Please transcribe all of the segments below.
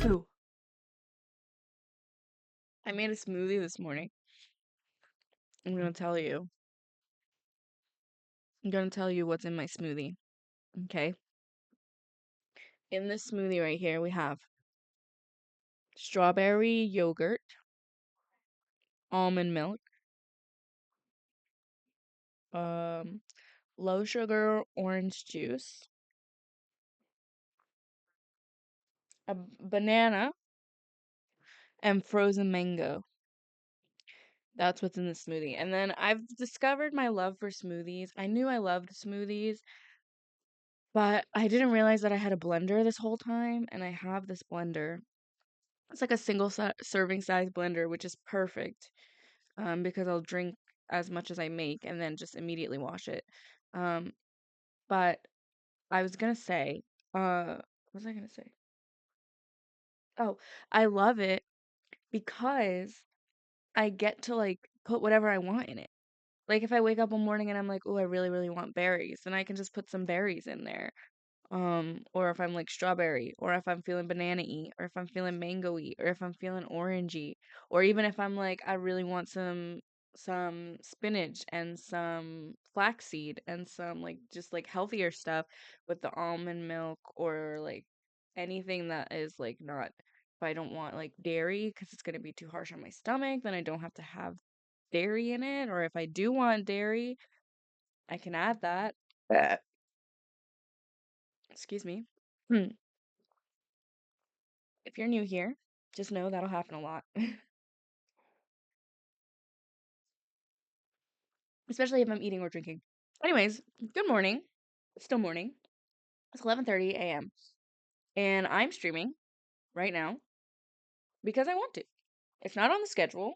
Ooh. I made a smoothie this morning. I'm gonna tell you. I'm gonna tell you what's in my smoothie. Okay. In this smoothie right here, we have strawberry yogurt, almond milk, um, low sugar orange juice, a banana, and frozen mango. That's what's in the smoothie. And then I've discovered my love for smoothies. I knew I loved smoothies, but I didn't realize that I had a blender this whole time, and I have this blender. It's like a single serving size blender, which is perfect because I'll drink as much as I make and then just immediately wash it. Um, but I was gonna say, what was I gonna say? Oh, I love it because I get to like put whatever I want in it. Like if I wake up one morning and I'm like, oh, I really, really want berries, then I can just put some berries in there. Or if I'm like strawberry, or if I'm feeling banana-y, or if I'm feeling mango-y, or if I'm feeling orangey, or even if I'm like I really want some spinach and some flaxseed and some like just like healthier stuff with the almond milk or like anything that is like not if I don't want like dairy because it's gonna be too harsh on my stomach, then I don't have to have dairy in it, or if I do want dairy, I can add that. Excuse me. If you're new here, just know that'll happen a lot. Especially if I'm eating or drinking. Anyways, good morning. It's still morning. It's 11:30 a.m. and I'm streaming right now because I want to. It's not on the schedule.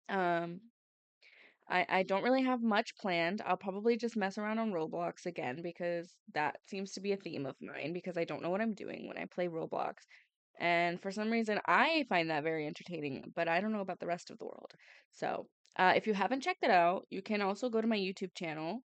Um I don't really have much planned. I'll probably just mess around on Roblox again because that seems to be a theme of mine because I don't know what I'm doing when I play Roblox. And for some reason, I find that very entertaining, but I don't know about the rest of the world. So, if you haven't checked it out, you can also go to my YouTube channel.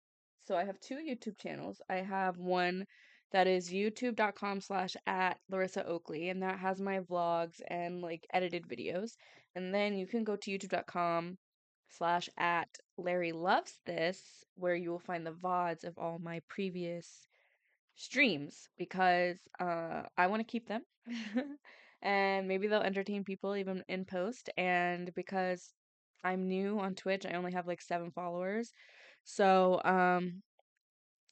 So I have two YouTube channels. I have one that is youtube.com/at Larissa Oakley, and that has my vlogs and like edited videos. And then you can go to youtube.com/at LarryLovesThis, where you will find the VODs of all my previous streams because I want to keep them. And maybe they'll entertain people even in post. And because I'm new on Twitch, I only have like 7 followers. So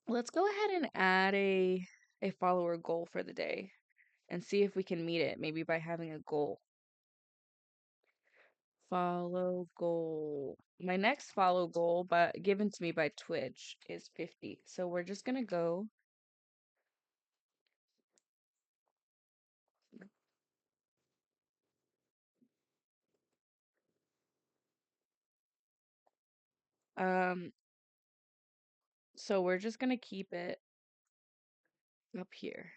let's go ahead and add a follower goal for the day and see if we can meet it, maybe by having a goal. Follow goal. My next follow goal, but given to me by Twitch, is 50. So we're just gonna go. Um, so we're just gonna keep it up here.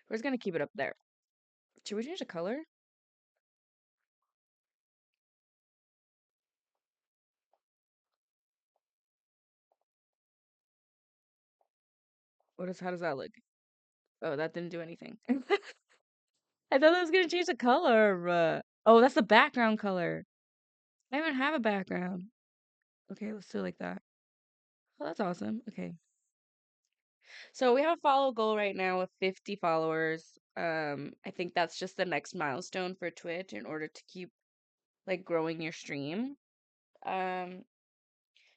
We're just gonna keep it up there. Should we change the color? How does that look? Oh, that didn't do anything. I thought that was gonna change the color. Oh, that's the background color. I don't even have a background. Okay, let's do it like that. Oh, that's awesome. Okay. So we have a follow goal right now of 50 followers. I think that's just the next milestone for Twitch in order to keep like growing your stream. Um,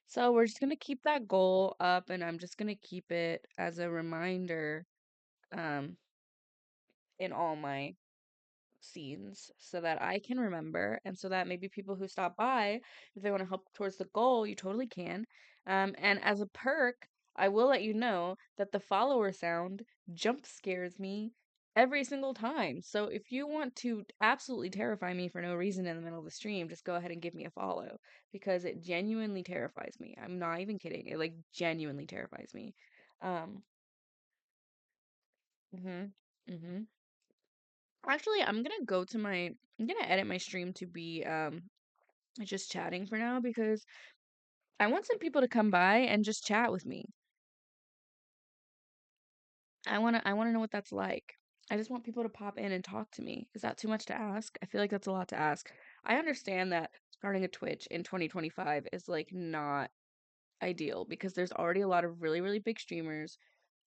so we're just gonna keep that goal up and I'm just gonna keep it as a reminder um in all my scenes so that I can remember and so that maybe people who stop by, if they want to help towards the goal, you totally can. And as a perk, I will let you know that the follower sound jump scares me every single time. So if you want to absolutely terrify me for no reason in the middle of the stream, just go ahead and give me a follow because it genuinely terrifies me. I'm not even kidding. It like genuinely terrifies me. Um, mhm. Mhm. Actually, I'm gonna edit my stream to be just chatting for now because I want some people to come by and just chat with me. I wanna know what that's like. I just want people to pop in and talk to me. Is that too much to ask? I feel like that's a lot to ask. I understand that starting a Twitch in 2025 is like not ideal because there's already a lot of really, really big streamers.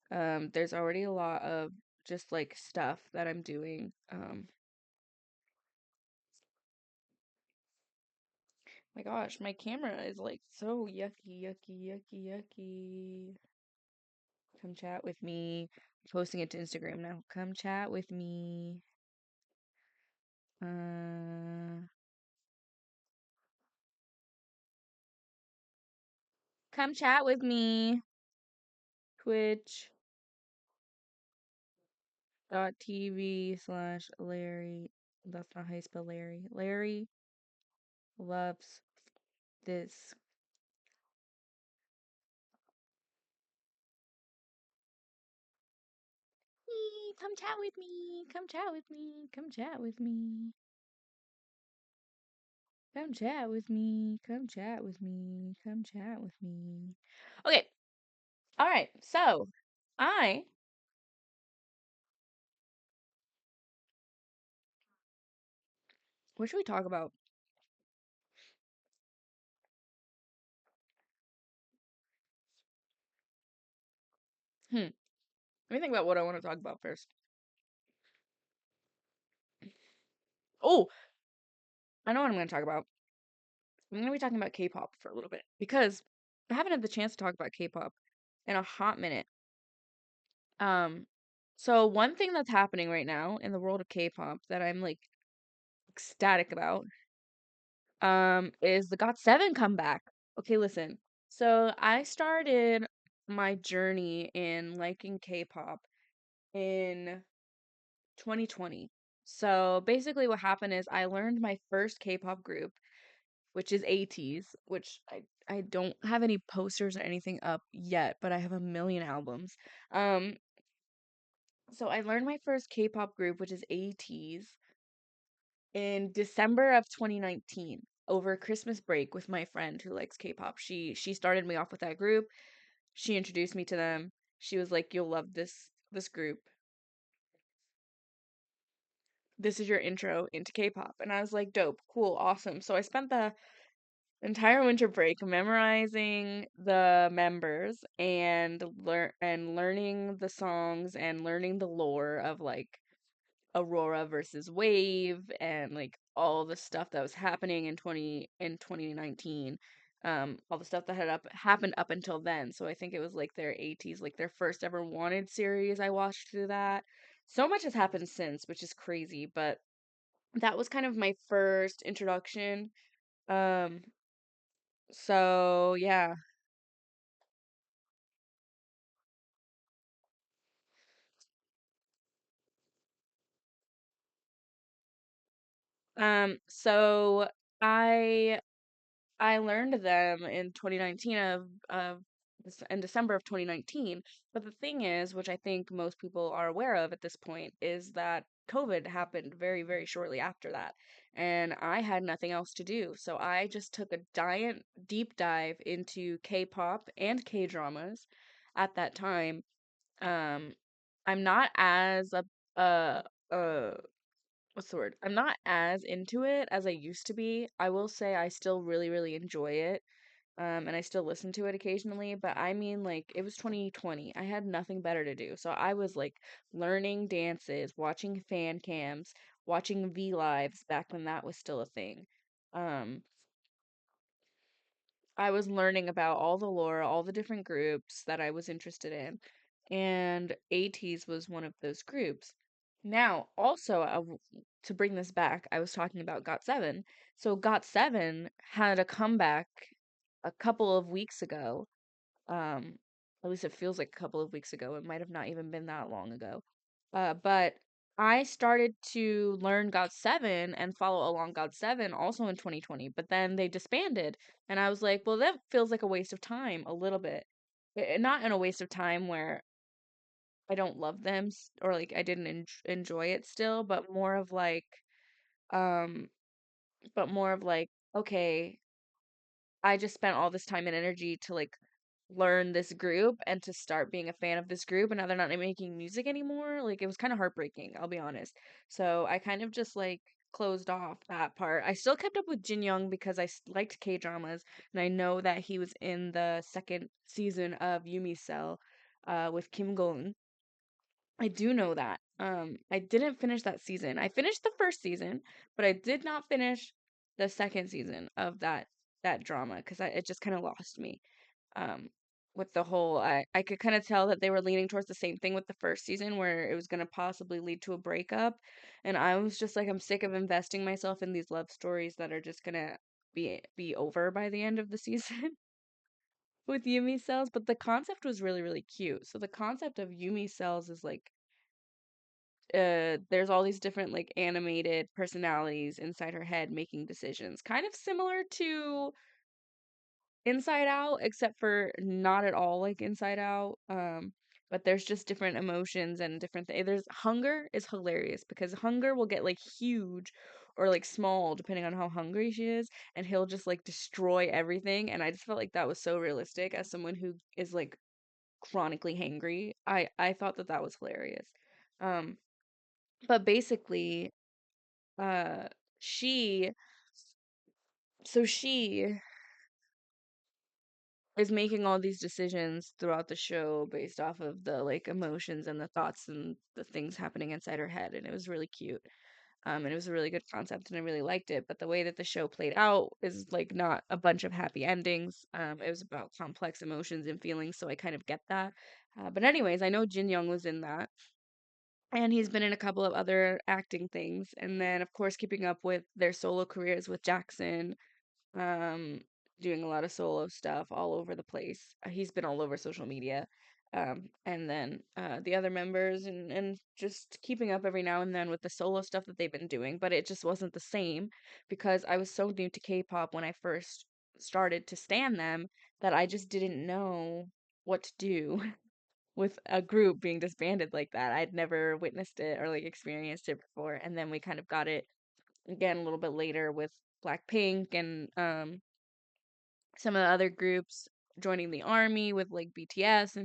There's already a lot of just like stuff that I'm doing. My gosh, my camera is like so yucky, yucky, yucky, yucky. Come chat with me. Posting it to Instagram now. Come chat with me. Uh, come chat with me. Twitch.tv/Larry. That's not how you spell Larry. Larry loves this. Come chat with me. Come chat with me. Come chat with me. Come chat with me. Come chat with me. Come chat with me. Okay. All right. So, I what should we talk about? Hmm. Let me think about what I want to talk about first. Oh, I know what I'm going to talk about. I'm going to be talking about K-pop for a little bit because I haven't had the chance to talk about K-pop in a hot minute. Um, so one thing that's happening right now in the world of K-pop that I'm like ecstatic about, is the GOT7 comeback. Okay, listen. So I started my journey in liking K-pop in 2020. So basically what happened is I learned my first K-pop group, which is ATEEZ, which I don't have any posters or anything up yet, but I have a million albums. Um, so I learned my first K-pop group, which is ATEEZ, in December of 2019 over Christmas break with my friend who likes K-pop. She started me off with that group. She introduced me to them. She was like, "You'll love this group. This is your intro into K-pop." And I was like, "Dope, cool, awesome." So I spent the entire winter break memorizing the members and learning the songs and learning the lore of like Aurora versus Wave and like all the stuff that was happening in 2019. All the stuff that had up happened up until then. So I think it was like their 80s, like their first ever Wanted series. I watched through that. So much has happened since, which is crazy, but that was kind of my first introduction. Um, so yeah. So I I learned them in 2019 in December of 2019. But the thing is, which I think most people are aware of at this point, is that COVID happened very, very shortly after that. And I had nothing else to do. So I just took a giant deep dive into K-pop and K-dramas at that time. Um, I'm not as a uh uh what's the word? I'm not as into it as I used to be. I will say I still really, really enjoy it. And I still listen to it occasionally, but I mean, like, it was 2020. I had nothing better to do. So I was like learning dances, watching fan cams, watching V lives back when that was still a thing. Um, I was learning about all the lore, all the different groups that I was interested in, and ATEEZ was one of those groups. Now, also, to bring this back, I was talking about GOT7. So GOT7 had a comeback a couple of weeks ago. Um, at least it feels like a couple of weeks ago. It might have not even been that long ago. But I started to learn GOT7 and follow along GOT7 also in 2020, but then they disbanded. And I was like, well, that feels like a waste of time a little bit. Not in a waste of time where I don't love them or like I didn't enjoy it still, um, but more of like, okay, I just spent all this time and energy to like learn this group and to start being a fan of this group, and now they're not making music anymore. Like it was kind of heartbreaking, I'll be honest. So I kind of just like closed off that part. I still kept up with Jin Young because liked K dramas, and I know that he was in the second season of Yumi Cell with Kim Go. I do know that. I didn't finish that season. I finished the first season, but I did not finish the second season of that drama because it just kind of lost me. Um, with the whole, I could kind of tell that they were leaning towards the same thing with the first season, where it was going to possibly lead to a breakup, and I was just like, I'm sick of investing myself in these love stories that are just gonna be over by the end of the season with Yumi cells. But the concept was really really cute. So the concept of Yumi cells is like there's all these different like animated personalities inside her head making decisions, kind of similar to Inside Out, except for not at all like Inside Out. But there's just different emotions and different things. There's Hunger is hilarious because Hunger will get like huge or like small depending on how hungry she is, and he'll just like destroy everything. And I just felt like that was so realistic as someone who is like chronically hangry. I thought that that was hilarious. Um, but basically, uh, she she is making all these decisions throughout the show based off of the like emotions and the thoughts and the things happening inside her head, and it was really cute. And it was a really good concept and I really liked it, but the way that the show played out is like not a bunch of happy endings. It was about complex emotions and feelings, so I kind of get that. But anyways, I know Jin Young was in that, and he's been in a couple of other acting things, and then of course keeping up with their solo careers with Jackson, um, doing a lot of solo stuff all over the place. He's been all over social media. And then the other members, and just keeping up every now and then with the solo stuff that they've been doing, but it just wasn't the same because I was so new to K-pop when I first started to stan them that I just didn't know what to do with a group being disbanded like that. I'd never witnessed it or like experienced it before, and then we kind of got it again a little bit later with Blackpink and some of the other groups joining the army with like BTS,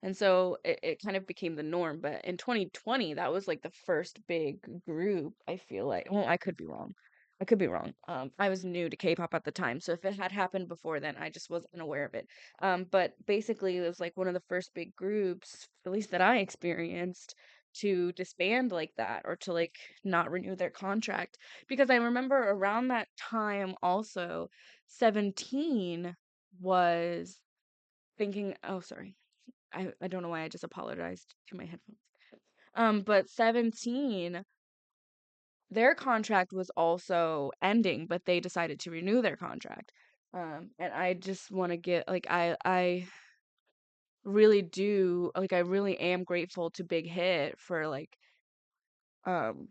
and so it kind of became the norm. But in 2020, that was like the first big group, I feel like. Well, I could be wrong. I could be wrong. I was new to K-pop at the time, so if it had happened before then, I just wasn't aware of it. But basically, it was like one of the first big groups, at least that I experienced, to disband like that or to like not renew their contract. Because I remember around that time also 17 was thinking, oh, sorry. I don't know why I just apologized to my headphones. But 17, their contract was also ending, but they decided to renew their contract. And I just want to get like I really do like I really am grateful to Big Hit for like um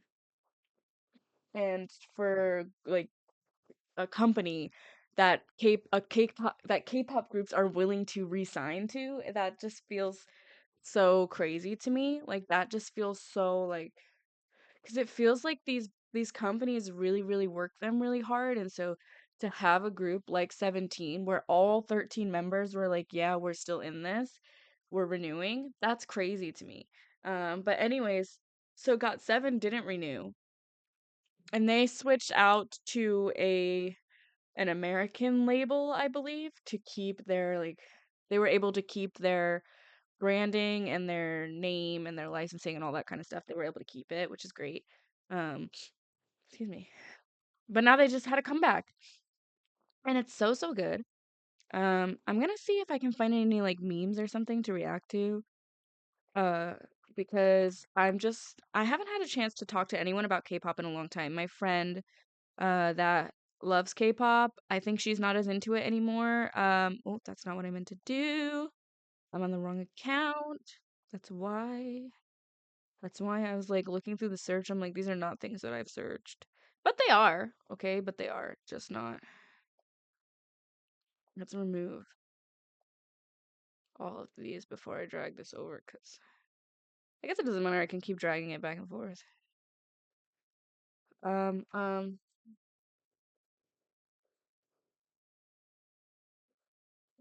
and for like a company that K-pop groups are willing to re-sign to. That just feels so crazy to me. Like that just feels so like because it feels like these companies really really work them really hard, and so to have a group like 17 where all 13 members were like, yeah, we're still in this, we're renewing, that's crazy to me. But anyways, so got 7 didn't renew, and they switched out to a an American label, I believe, to keep their like they were able to keep their branding and their name and their licensing and all that kind of stuff. They were able to keep it, which is great. Um, excuse me. But now they just had a comeback, and it's so so good. I'm gonna see if I can find any like memes or something to react to. Uh, because I haven't had a chance to talk to anyone about K-pop in a long time. My friend that loves K-pop, I think she's not as into it anymore. Oh, that's not what I meant to do. I'm on the wrong account. That's why. That's why I was like looking through the search. I'm like, these are not things that I've searched. But they are, okay? But they are just not. Let's remove all of these before I drag this over because I guess it doesn't matter. I can keep dragging it back and forth. Um, um,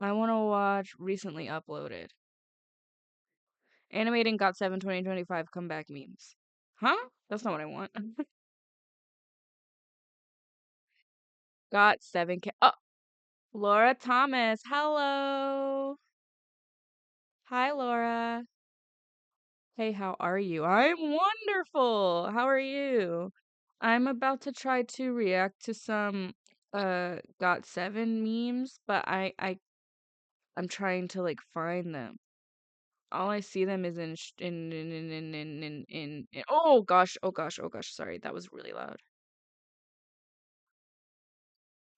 I want to watch recently uploaded. Animating Got 7 2025 comeback memes. Huh? That's not what I want. Got 7K. Oh, Laura Thomas. Hello. Hi, Laura. Hey, how are you? I'm wonderful. How are you? I'm about to try to react to some Got 7 memes, but I'm trying to like find them. All I see them is in oh gosh, oh gosh, oh gosh, sorry. That was really loud.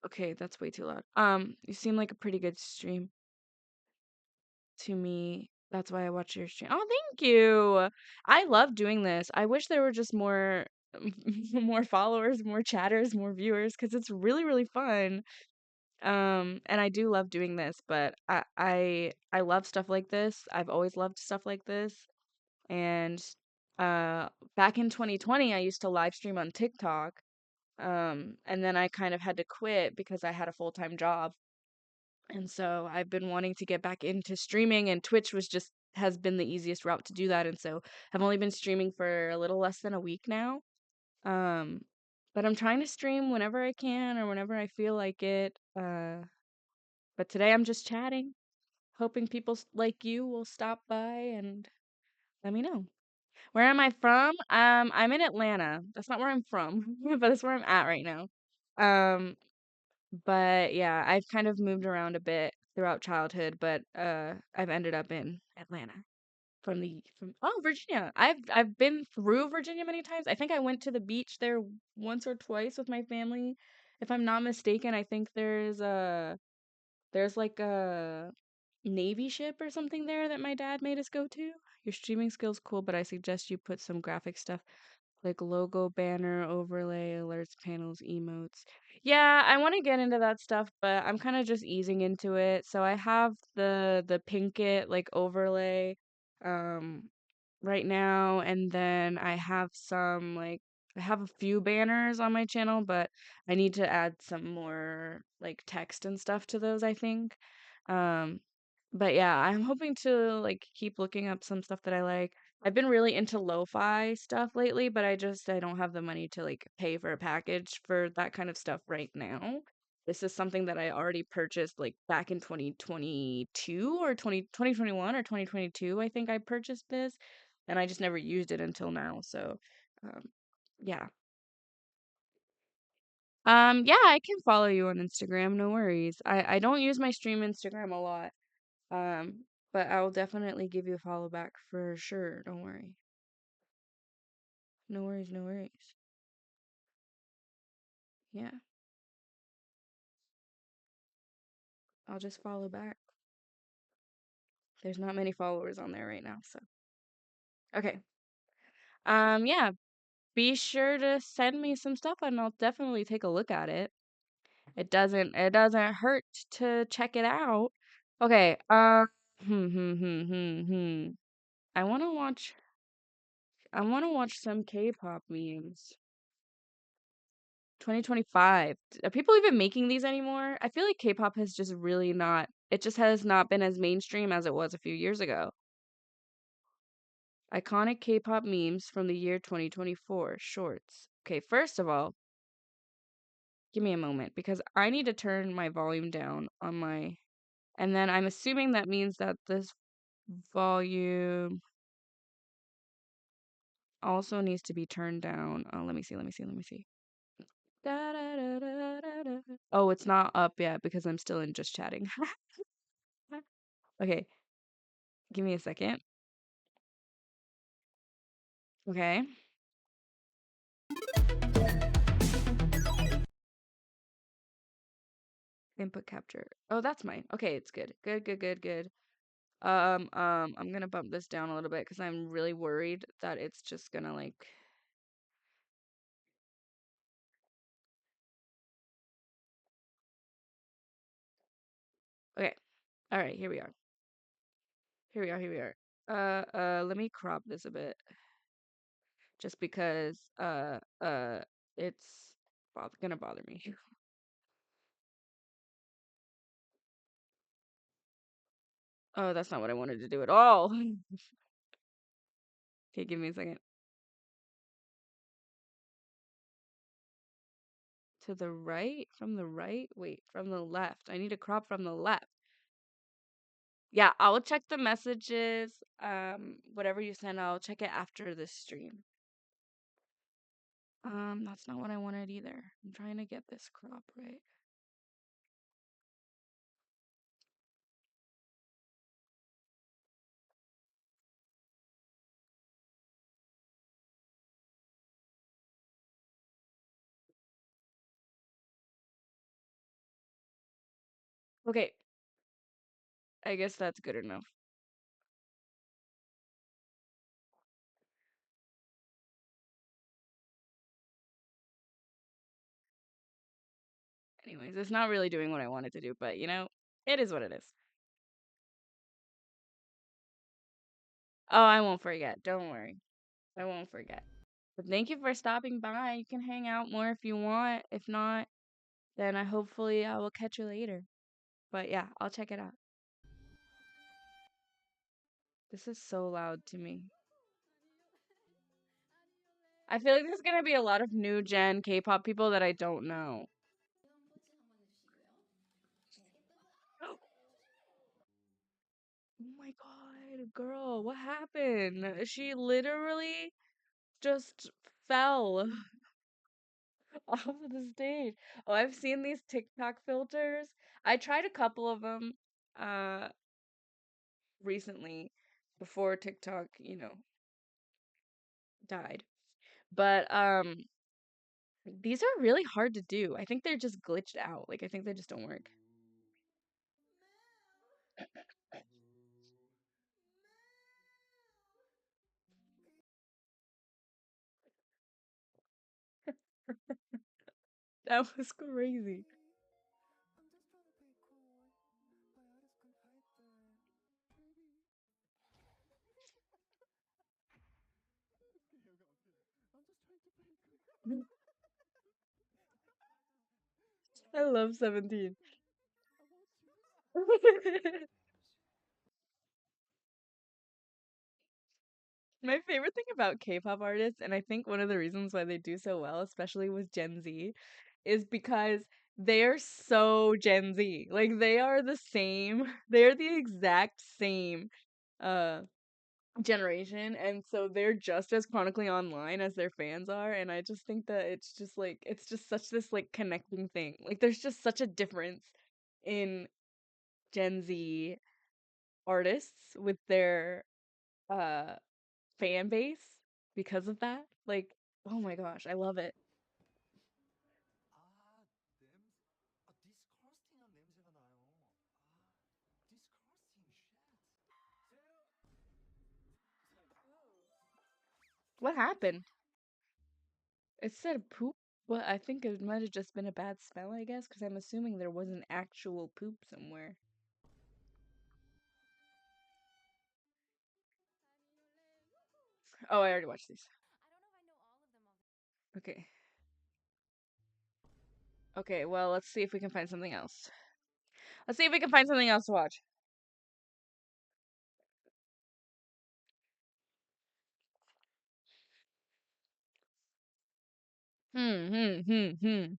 Okay, that's way too loud. You seem like a pretty good stream to me. That's why I watch your stream. Oh, thank you. I love doing this. I wish there were just more more followers, more chatters, more viewers because it's really really fun. And I do love doing this, but I love stuff like this. I've always loved stuff like this. And uh back in 2020, I used to live stream on TikTok. And then I kind of had to quit because I had a full-time job. And so I've been wanting to get back into streaming, and Twitch was just has been the easiest route to do that. And so I've only been streaming for a little less than a week now. Um, but I'm trying to stream whenever I can or whenever I feel like it. But today I'm just chatting, hoping people like you will stop by and let me know. Where am I from? I'm in Atlanta. That's not where I'm from, but that's where I'm at right now. Um, But yeah, I've kind of moved around a bit throughout childhood, but I've ended up in Atlanta from Virginia. I've been through Virginia many times. I think I went to the beach there once or twice with my family. If I'm not mistaken, I think there's like a Navy ship or something there that my dad made us go to. Your streaming skill's cool, but I suggest you put some graphic stuff like logo, banner, overlay, alerts, panels, emotes. Yeah, I want to get into that stuff, but I'm kind of just easing into it. So I have the Pinkett like overlay um right now, and then I have some like I have a few banners on my channel, but I need to add some more like text and stuff to those, I think. Um but yeah, I'm hoping to like keep looking up some stuff that I like. I've been really into lo-fi stuff lately, but I don't have the money to like pay for a package for that kind of stuff right now. This is something that I already purchased like back in 2022 or 2021 or 2022. I think I purchased this and I just never used it until now. So, um, yeah. Yeah, I can follow you on Instagram, no worries. I don't use my stream Instagram a lot. Um, but I will definitely give you a follow back for sure. Don't worry. No worries, no worries. Yeah, I'll just follow back. There's not many followers on there right now, so. Okay. Yeah, be sure to send me some stuff and I'll definitely take a look at it. It doesn't hurt to check it out. Okay, hmm. I wanna watch I wanna watch some K-pop memes. 2025. Are people even making these anymore? I feel like K-pop has just really not, it just has not been as mainstream as it was a few years ago. Iconic K-pop memes from the year 2024, shorts. Okay, first of all, give me a moment because I need to turn my volume down on my, and then I'm assuming that means that this volume also needs to be turned down. Oh, let me see. Da, da, da, da, da, da. Oh, it's not up yet because I'm still in just chatting. Okay, give me a second. Okay. Input capture. Oh, that's mine. Okay, it's good. Good. I'm gonna bump this down a little bit because I'm really worried that it's just gonna like. Okay. All right. Here we are. Here we are. Let me crop this a bit, just because it's gonna bother me. Oh, that's not what I wanted to do at all. Okay, give me a second. To the right? From the right? Wait, from the left. I need to crop from the left. Yeah, I'll check the messages. Whatever you send, I'll check it after this stream. That's not what I wanted either. I'm trying to get this crop right. Okay, I guess that's good enough. Anyways, it's not really doing what I wanted to do, but you know, it is what it is. Oh, I won't forget. Don't worry. I won't forget. But thank you for stopping by. You can hang out more if you want. If not, then hopefully I will catch you later. But yeah, I'll check it out. This is so loud to me. I feel like there's gonna be a lot of new gen K-pop people that I don't know. Oh my god, girl, what happened? She literally just fell off of the stage. Oh, I've seen these TikTok filters. I tried a couple of them uh recently before TikTok, died. But these are really hard to do. I think they're just glitched out. Like I think they just don't work. That was crazy. I love 17. My favorite thing about K-pop artists, and I think one of the reasons why they do so well, especially with Gen Z, is because they're so Gen Z. Like they are the same. They're the exact same uh generation, and so they're just as chronically online as their fans are, and I just think that it's just such this like connecting thing. Like there's just such a difference in Gen Z artists with their uh fan base because of that. Like, oh my gosh, I love it. What happened? It said poop. Well, I think it might have just been a bad smell, I guess, because I'm assuming there was an actual poop somewhere. Oh, I already watched these. Okay. Okay, well, let's see if we can find something else. Let's see if we can find something else to watch. Hmm.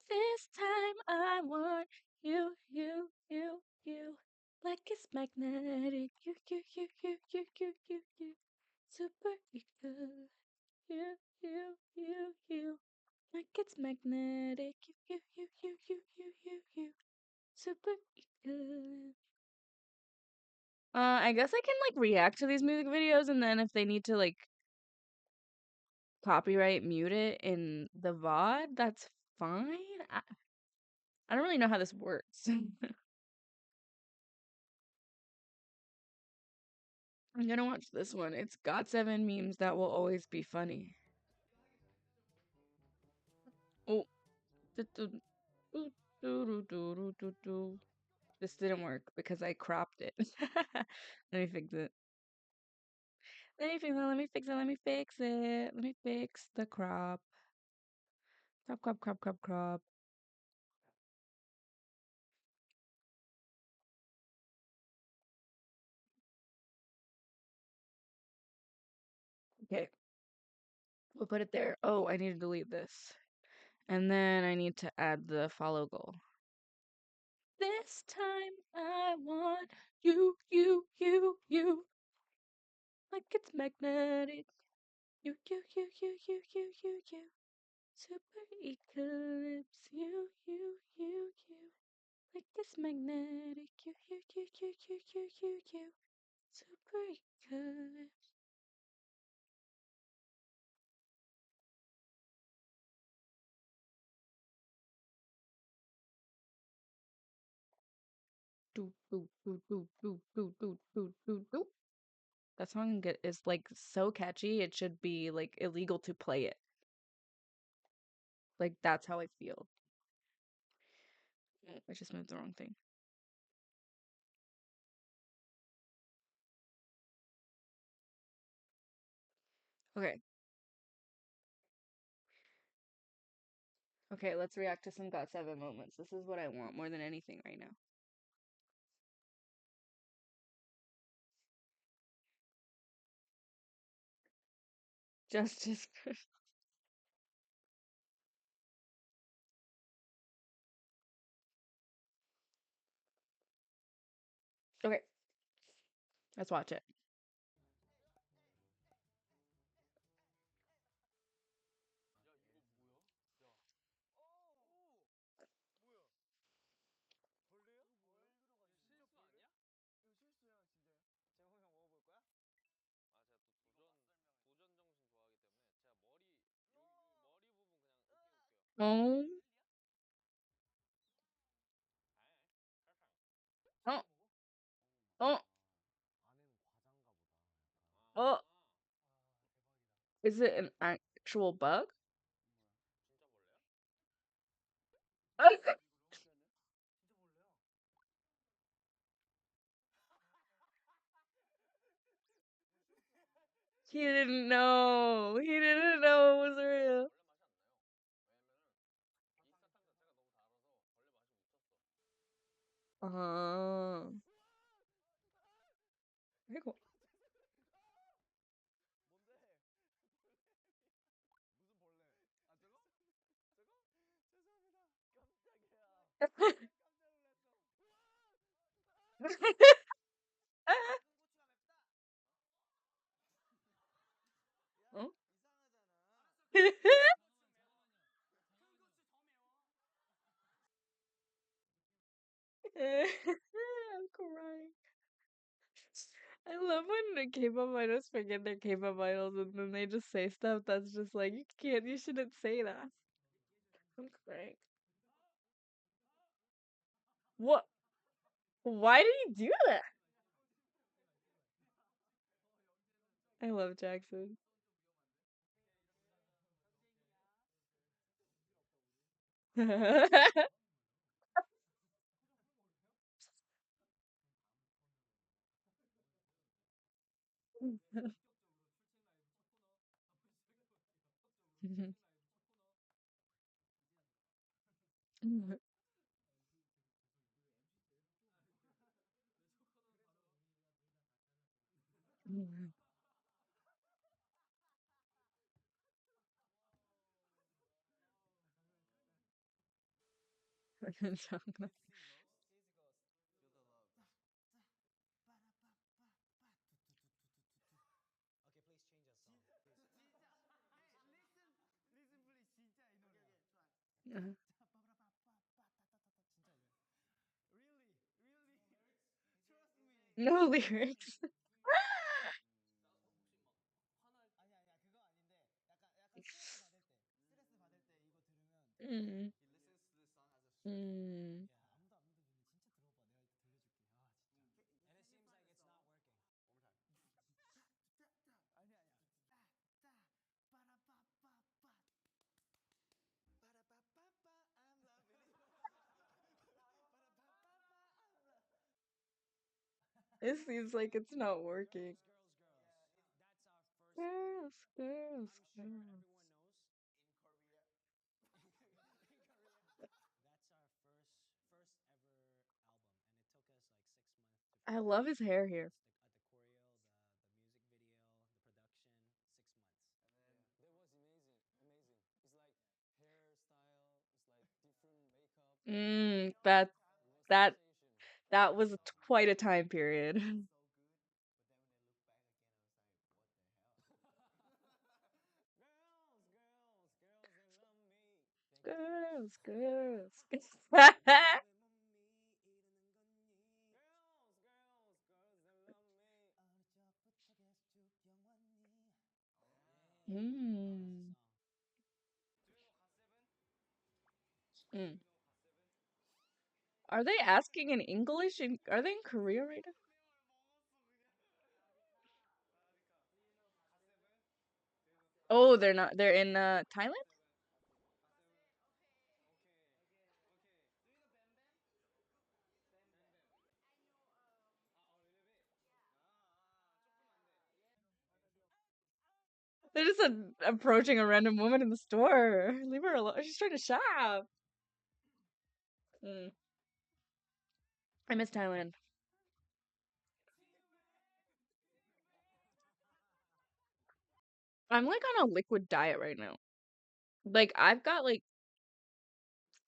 This time I want you. Like it's magnetic. You. Super eagle. You. Like it's magnetic. You. Super eagle. I guess I can like react to these music videos, and then if they need to like copyright mute it in the VOD, that's fine. I don't really know how this works. I'm gonna watch this one. It's got 7 memes that will always be funny. Oh, du- du- du. This didn't work because I cropped it. Let me fix it. Let me fix it. Let me fix it. Let me fix it. Let me fix the crop. Crop, crop, crop, crop, crop. Okay, we'll put it there. Oh, I need to delete this. And then I need to add the follow goal. This time I want you, you, you, you. Like it's magnetic. You, you, you, you, you, you, you, you. Super eclipse. You, you, you, you. Like it's magnetic. You, you, you, you, you, you, you, you. Super eclipse. Do, do, do, do, do, do, do, do, do, do. That song is like so catchy. It should be like illegal to play it. Like that's how I feel. I just moved the wrong thing. Okay. Okay, let's react to some Got7 moments. This is what I want more than anything right now. Justice. Okay, let's watch it. Oh, oh, oh, oh. Is it an actual bug? He didn't know. He didn't know it was real. Oh. 아이고. 어? I'm crying. I love when the K-pop idols forget their K-pop idols and then they just say stuff that's just like, you shouldn't say that. I'm crying. What? Why did he do that? I love Jackson. No lyrics. Mm. Mm. It seems like it's not working. girls, I'm sure girls. everyone knows in Korea. That's our first ever album, and it took us like 6 months to I finish. love his hair here. The choreo, the music video, the production, 6 months. That was amazing, amazing. It's like hairstyle, it's like different makeup. Mm, It was that sensation. that was quite a time period. Girls, they love me. Thank you so much. Girls, girls. Girls, they love me. 이러는 거니. Girls, they love me. 어느 적부터 계속 쭉 영원히. Yeah, that's the Mm. song. Mm. Are they asking in English? Are they in Korea right now? Oh, they're not. They're in Thailand? They're just approaching a random woman in the store. Leave her alone. She's trying to shop. Mm. I miss Thailand. I'm like on a liquid diet right now. Like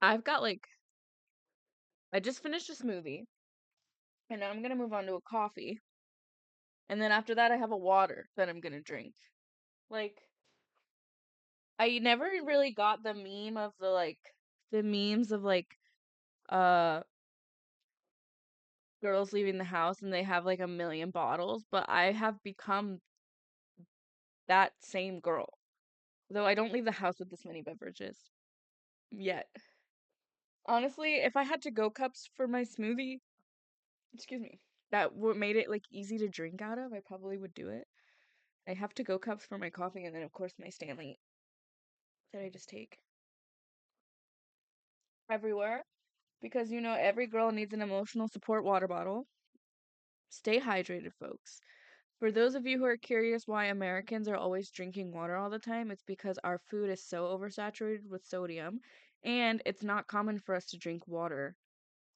I've got like I just finished a smoothie and now I'm gonna move on to a coffee. And then after that I have a water that I'm gonna drink. Like I never really got the meme of the memes of uh girls leaving the house and they have like a million bottles, but I have become that same girl. Though I don't leave the house with this many beverages yet. Honestly, if I had to go cups for my smoothie, excuse me, that would made it like easy to drink out of, I probably would do it. I have to go cups for my coffee and then of course my Stanley that I just take everywhere because every girl needs an emotional support water bottle. Stay hydrated, folks. For those of you who are curious why Americans are always drinking water all the time, it's because our food is so oversaturated with sodium and it's not common for us to drink water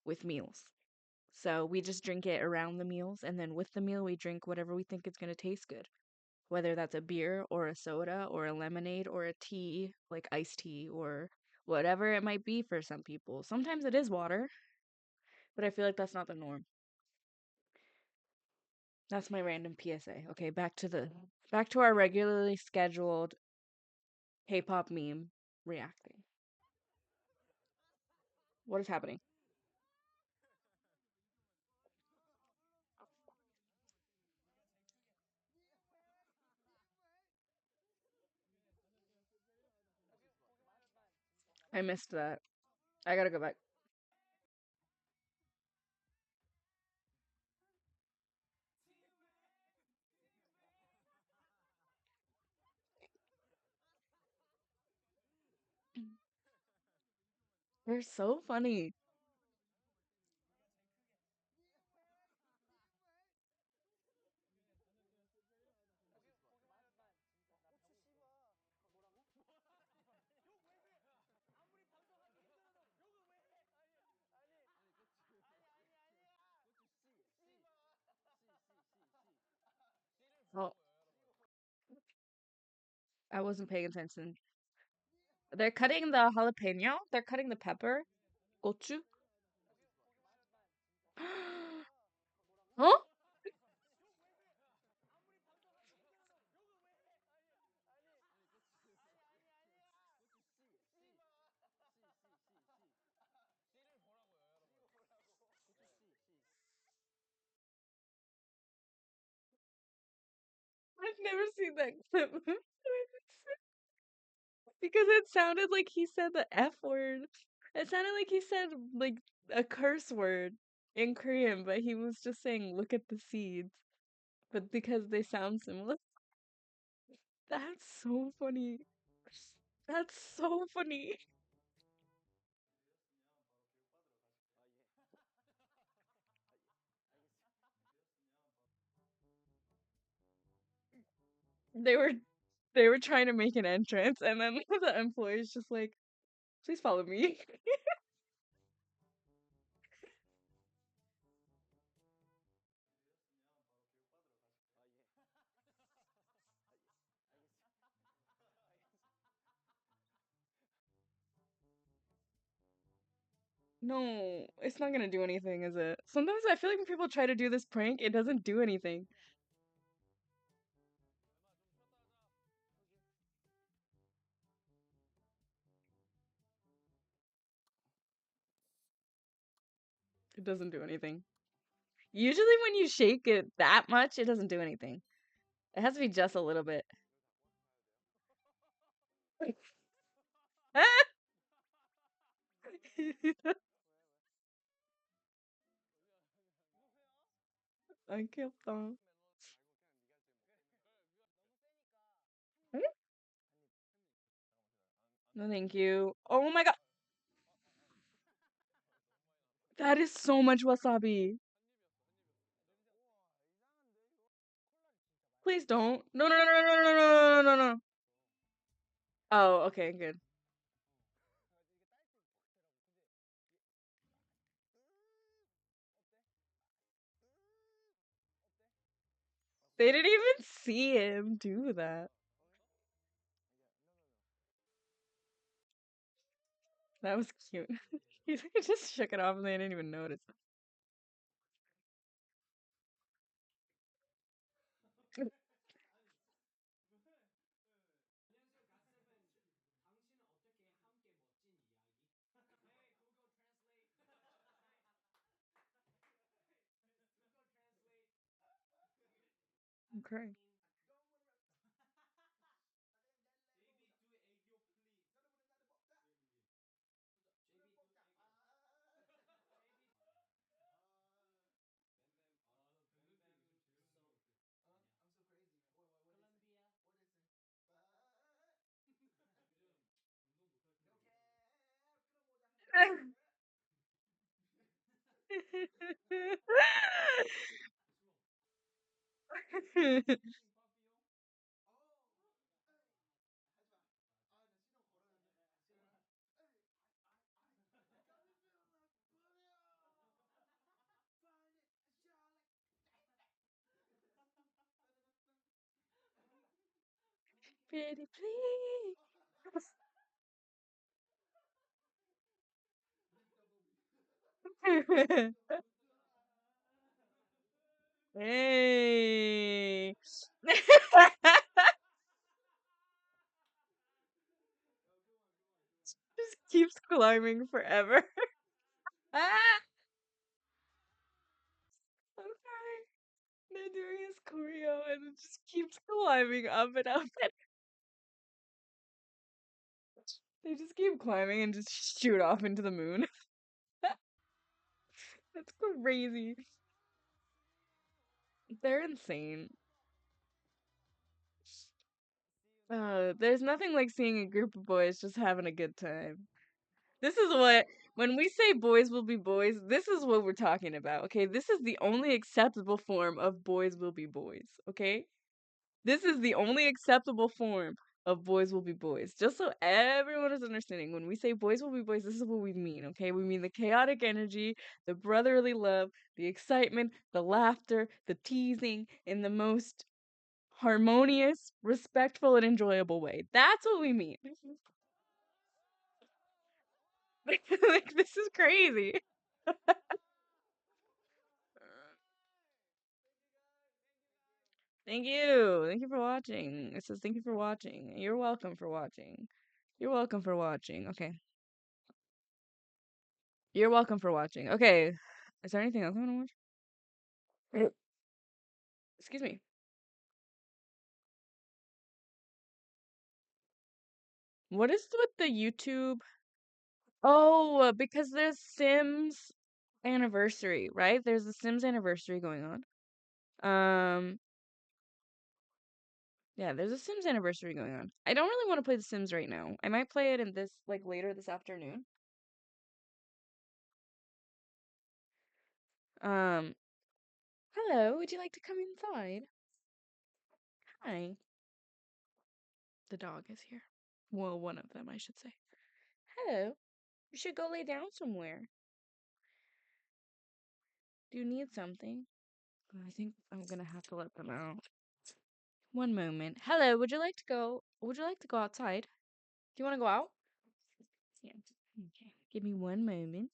with meals. So we just drink it around the meals and then with the meal we drink whatever we think is going to taste good. Whether that's a beer or a soda or a lemonade or a tea, like iced tea or whatever it might be for some people. Sometimes it is water, but I feel like that's not the norm. That's my random PSA. Okay, back to our regularly scheduled K-pop meme reacting. What is happening? I missed that. I gotta go back. They're so funny. Oh, I wasn't paying attention. They're cutting the jalapeno. They're cutting the pepper. Gochu. Huh? I've never seen that clip. Because it sounded like he said the F word. It sounded like he said like a curse word in Korean, but he was just saying look at the seeds. But because they sound similar. That's so funny. That's so funny. They were They were trying to make an entrance, and then the employee's just like, "Please follow me." No, it's not gonna do anything, is it? Sometimes I feel like when people try to do this prank, it doesn't do anything. It doesn't do anything. Usually when you shake it that much, it doesn't do anything. It has to be just a little bit. 안 귀엽다. No, thank you. Oh my god, that is so much wasabi. Please don't. No, no, no, no, no, no, no, no, no, no. Oh, okay, good. They didn't even see him do that. That was cute. He just shook it off and they didn't even notice. I'm crying. Pretty please. Hey. Just keeps climbing forever. Ah! Okay. They're doing his choreo and it just keeps climbing up and up and they just keep climbing and just shoot off into the moon. That's crazy. They're insane. There's nothing like seeing a group of boys just having a good time. This is what, when we say boys will be boys, this is what we're talking about, okay? This is the only acceptable form of boys will be boys, okay? This is the only acceptable form of boys will be boys. Just so everyone is understanding, when we say boys will be boys, this is what we mean, okay? We mean the chaotic energy, the brotherly love, the excitement, the laughter, the teasing in the most harmonious, respectful, and enjoyable way. That's what we mean. Like, this is crazy. Thank you. Thank you for watching. It says thank you for watching. You're welcome for watching. You're welcome for watching. Okay. You're welcome for watching. Okay. Is there anything else I want to watch? Excuse me. What is with the YouTube? Oh, because there's Sims anniversary, right? There's a Sims anniversary going on. Um, yeah, there's a Sims anniversary going on. I don't really want to play The Sims right now. I might play it in this, like, later this afternoon. Um, hello, would you like to come inside? Hi. The dog is here. Well, one of them, I should say. Hello. You should go lay down somewhere. Do you need something? I think I'm gonna have to let them out. One moment. Hello, would you like to go? Would you like to go outside? Do you want to go out? Yeah. Okay. Give me one moment.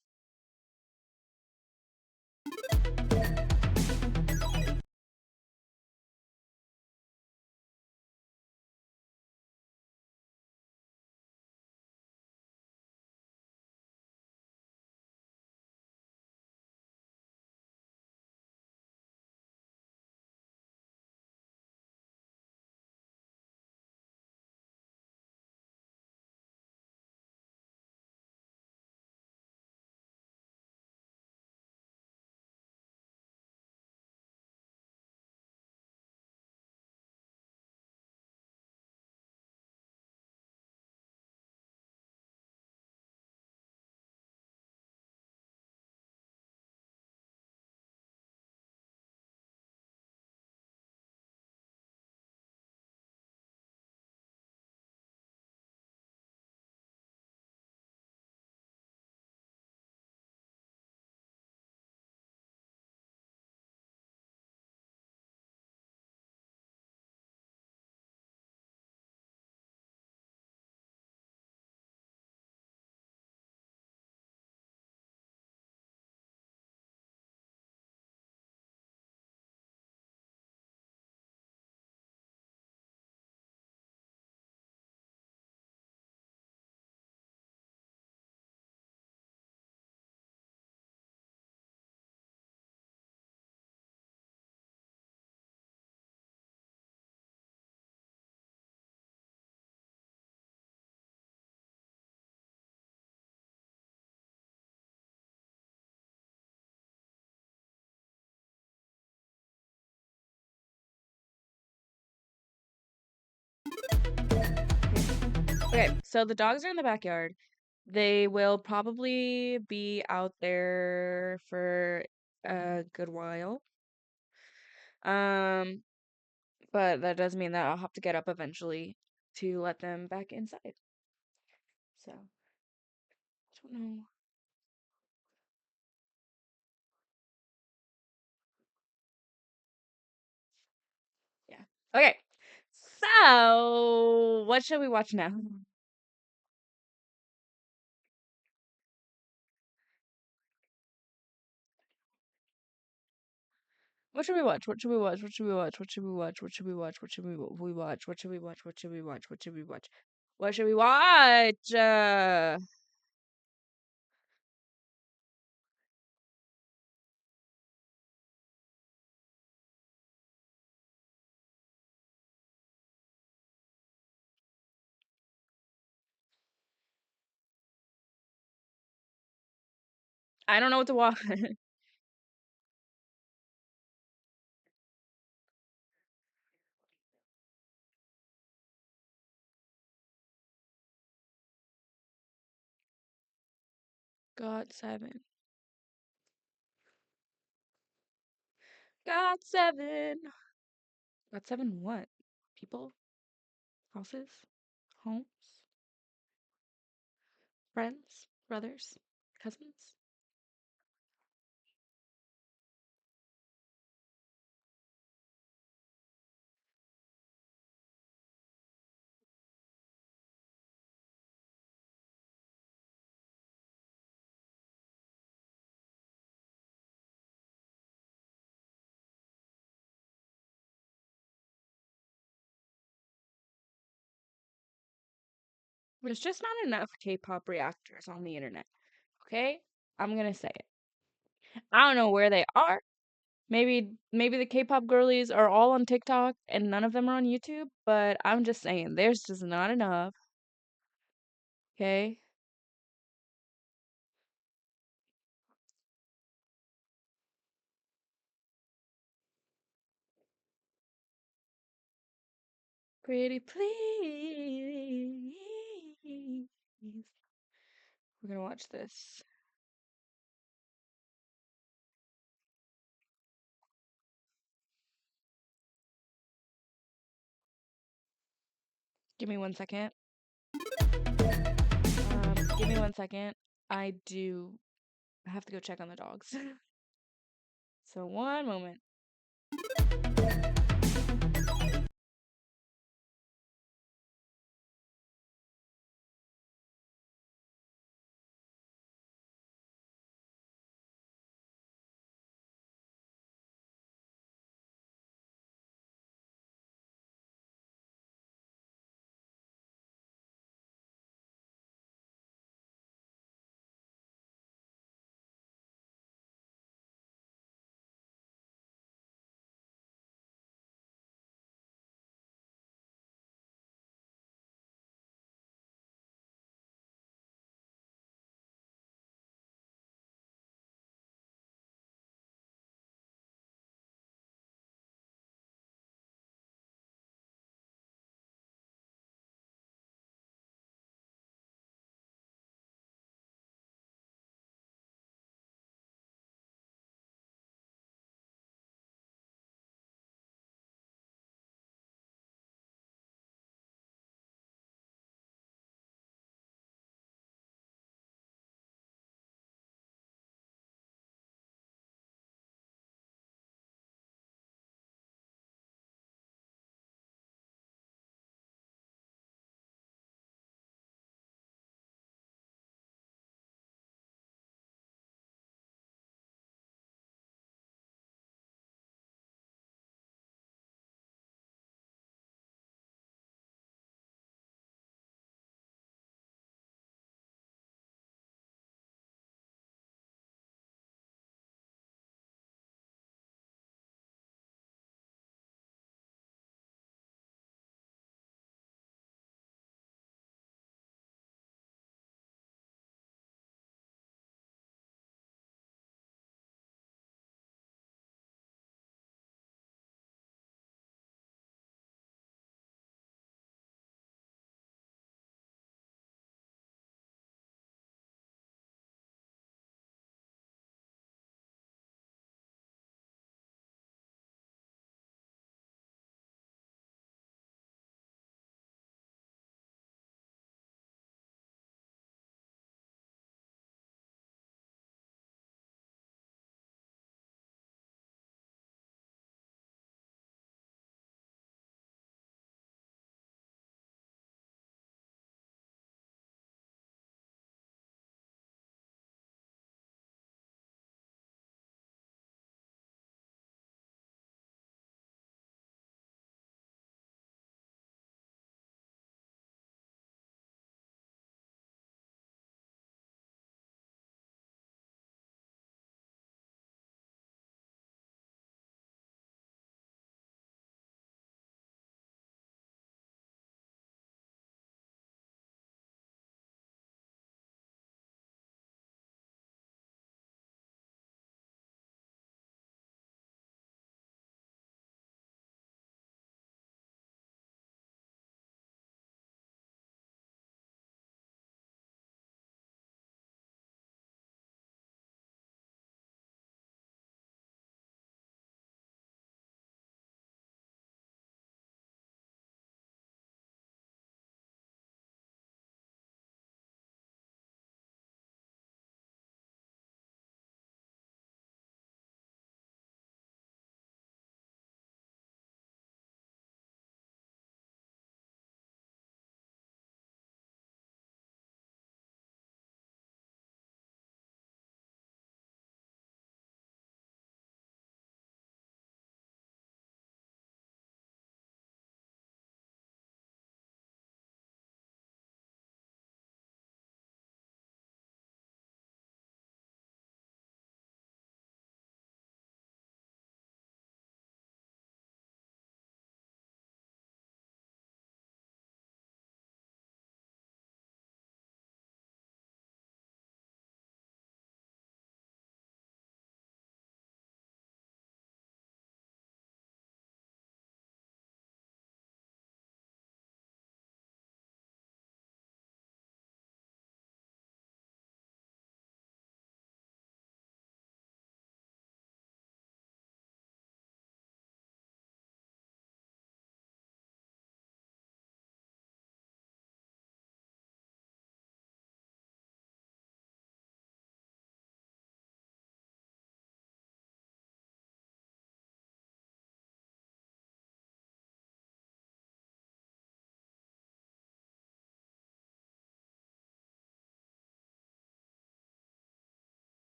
Okay, so the dogs are in the backyard. They will probably be out there for a good while. Um, but that does mean that I'll have to get up eventually to let them back inside. So, I don't know. Yeah. Okay. So, what should we watch now? What should we watch? What should we watch? What should we watch? What should we watch? What should we watch? What should we watch? What should we watch? What should we watch? What should we watch? What should we watch? I don't know what to watch. God 7. God 7. God 7 what? People? Houses? Homes? Friends? Brothers? Cousins? There's just not enough K-pop reactors on the internet. Okay? I'm gonna say it. I don't know where they are. Maybe the K-pop girlies are all on TikTok and none of them are on YouTube, but I'm just saying there's just not enough. Okay? Pretty please. We're gonna watch this. Give me 1 second. Give me 1 second. I have to go check on the dogs. So one moment.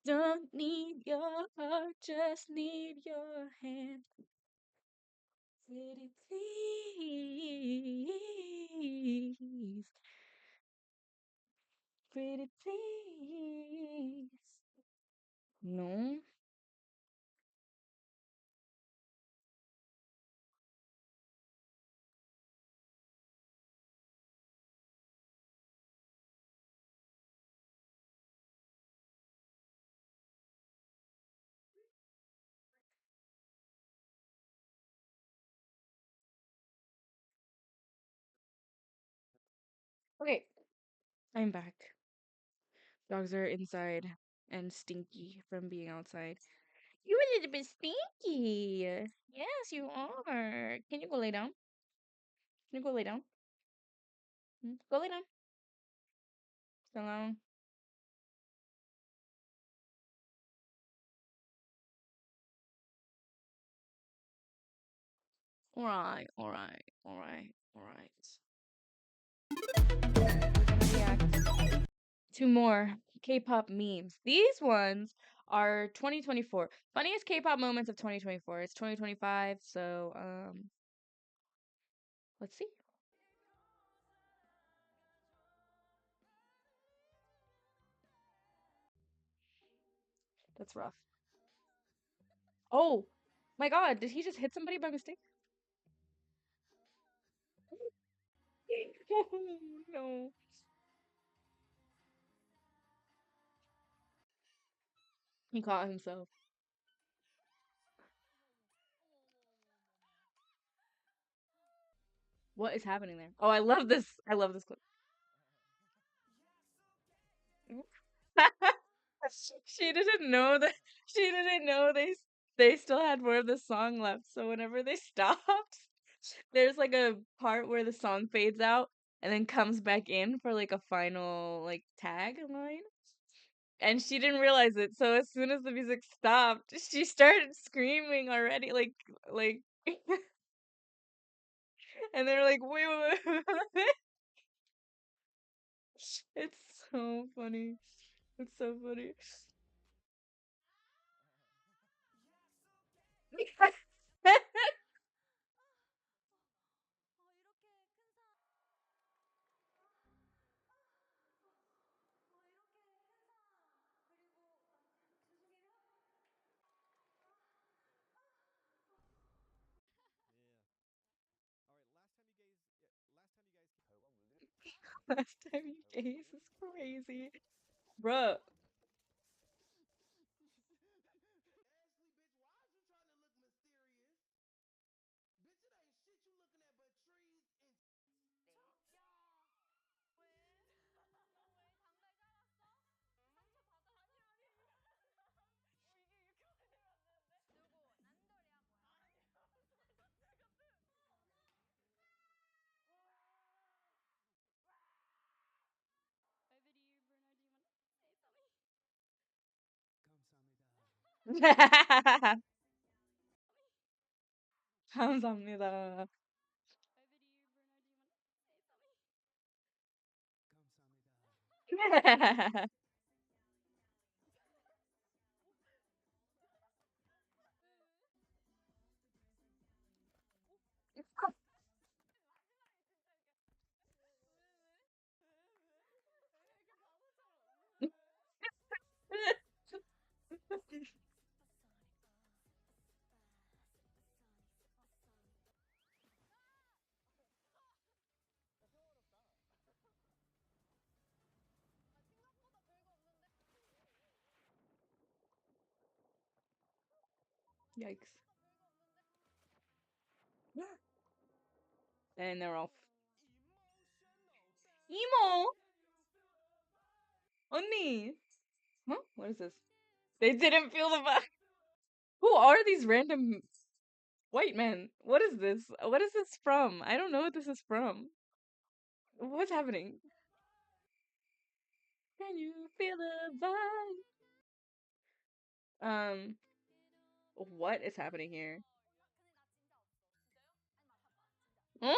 Don't need your heart, just need your hand. Pretty please, pretty please. No. Okay, I'm back. Dogs are inside and stinky from being outside. You're a little bit stinky. Yes, you are. Can you go lay down? Can you go lay down? Go lay down. So long. Alright, alright, alright, alright. We're gonna react to more K-pop memes. These ones are 2024. Funniest K-pop moments of 2024. It's 2025, so let's see. That's rough. Oh my god, did he just hit somebody by mistake? Oh no. He caught himself. What is happening there? Oh, I love this. I love this clip. She didn't know that she didn't know they still had more of the song left. So whenever they stopped, there's like a part where the song fades out and then comes back in for like a final like tag line. And she didn't realize it. So as soon as the music stopped, she started screaming already like and they're like, wait. It's so funny. It's so funny. Last time you gaze is crazy. Bruh. 감사합니다. Yikes. And they're all emo. 언니. Huh? What is this? They didn't feel the vibe. Who are these random white men? What is this? What is this from? I don't know what this is from. What's happening? Can you feel the vibe? What is happening here? Huh?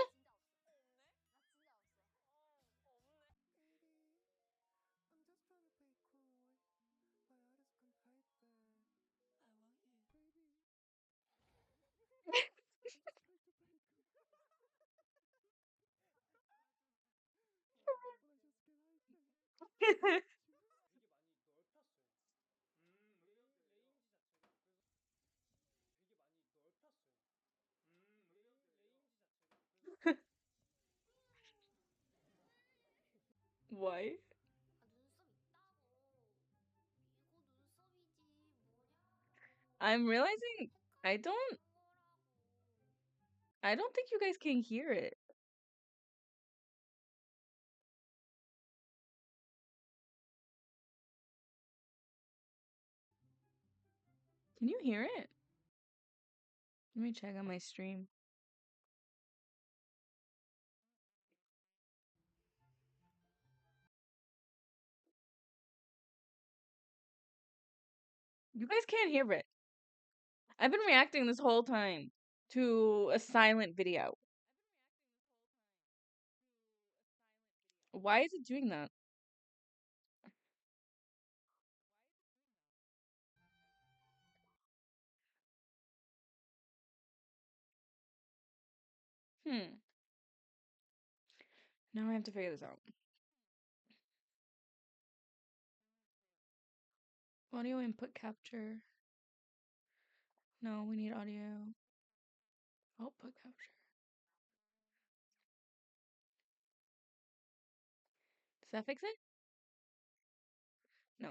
Why? I'm realizing I don't think you guys can hear it. Can you hear it? Let me check on my stream. You guys can't hear it. I've been reacting this whole time to a silent video. Why is it doing that? Now I have to figure this out. Audio input capture. No, we need audio output capture. Does that fix it? No.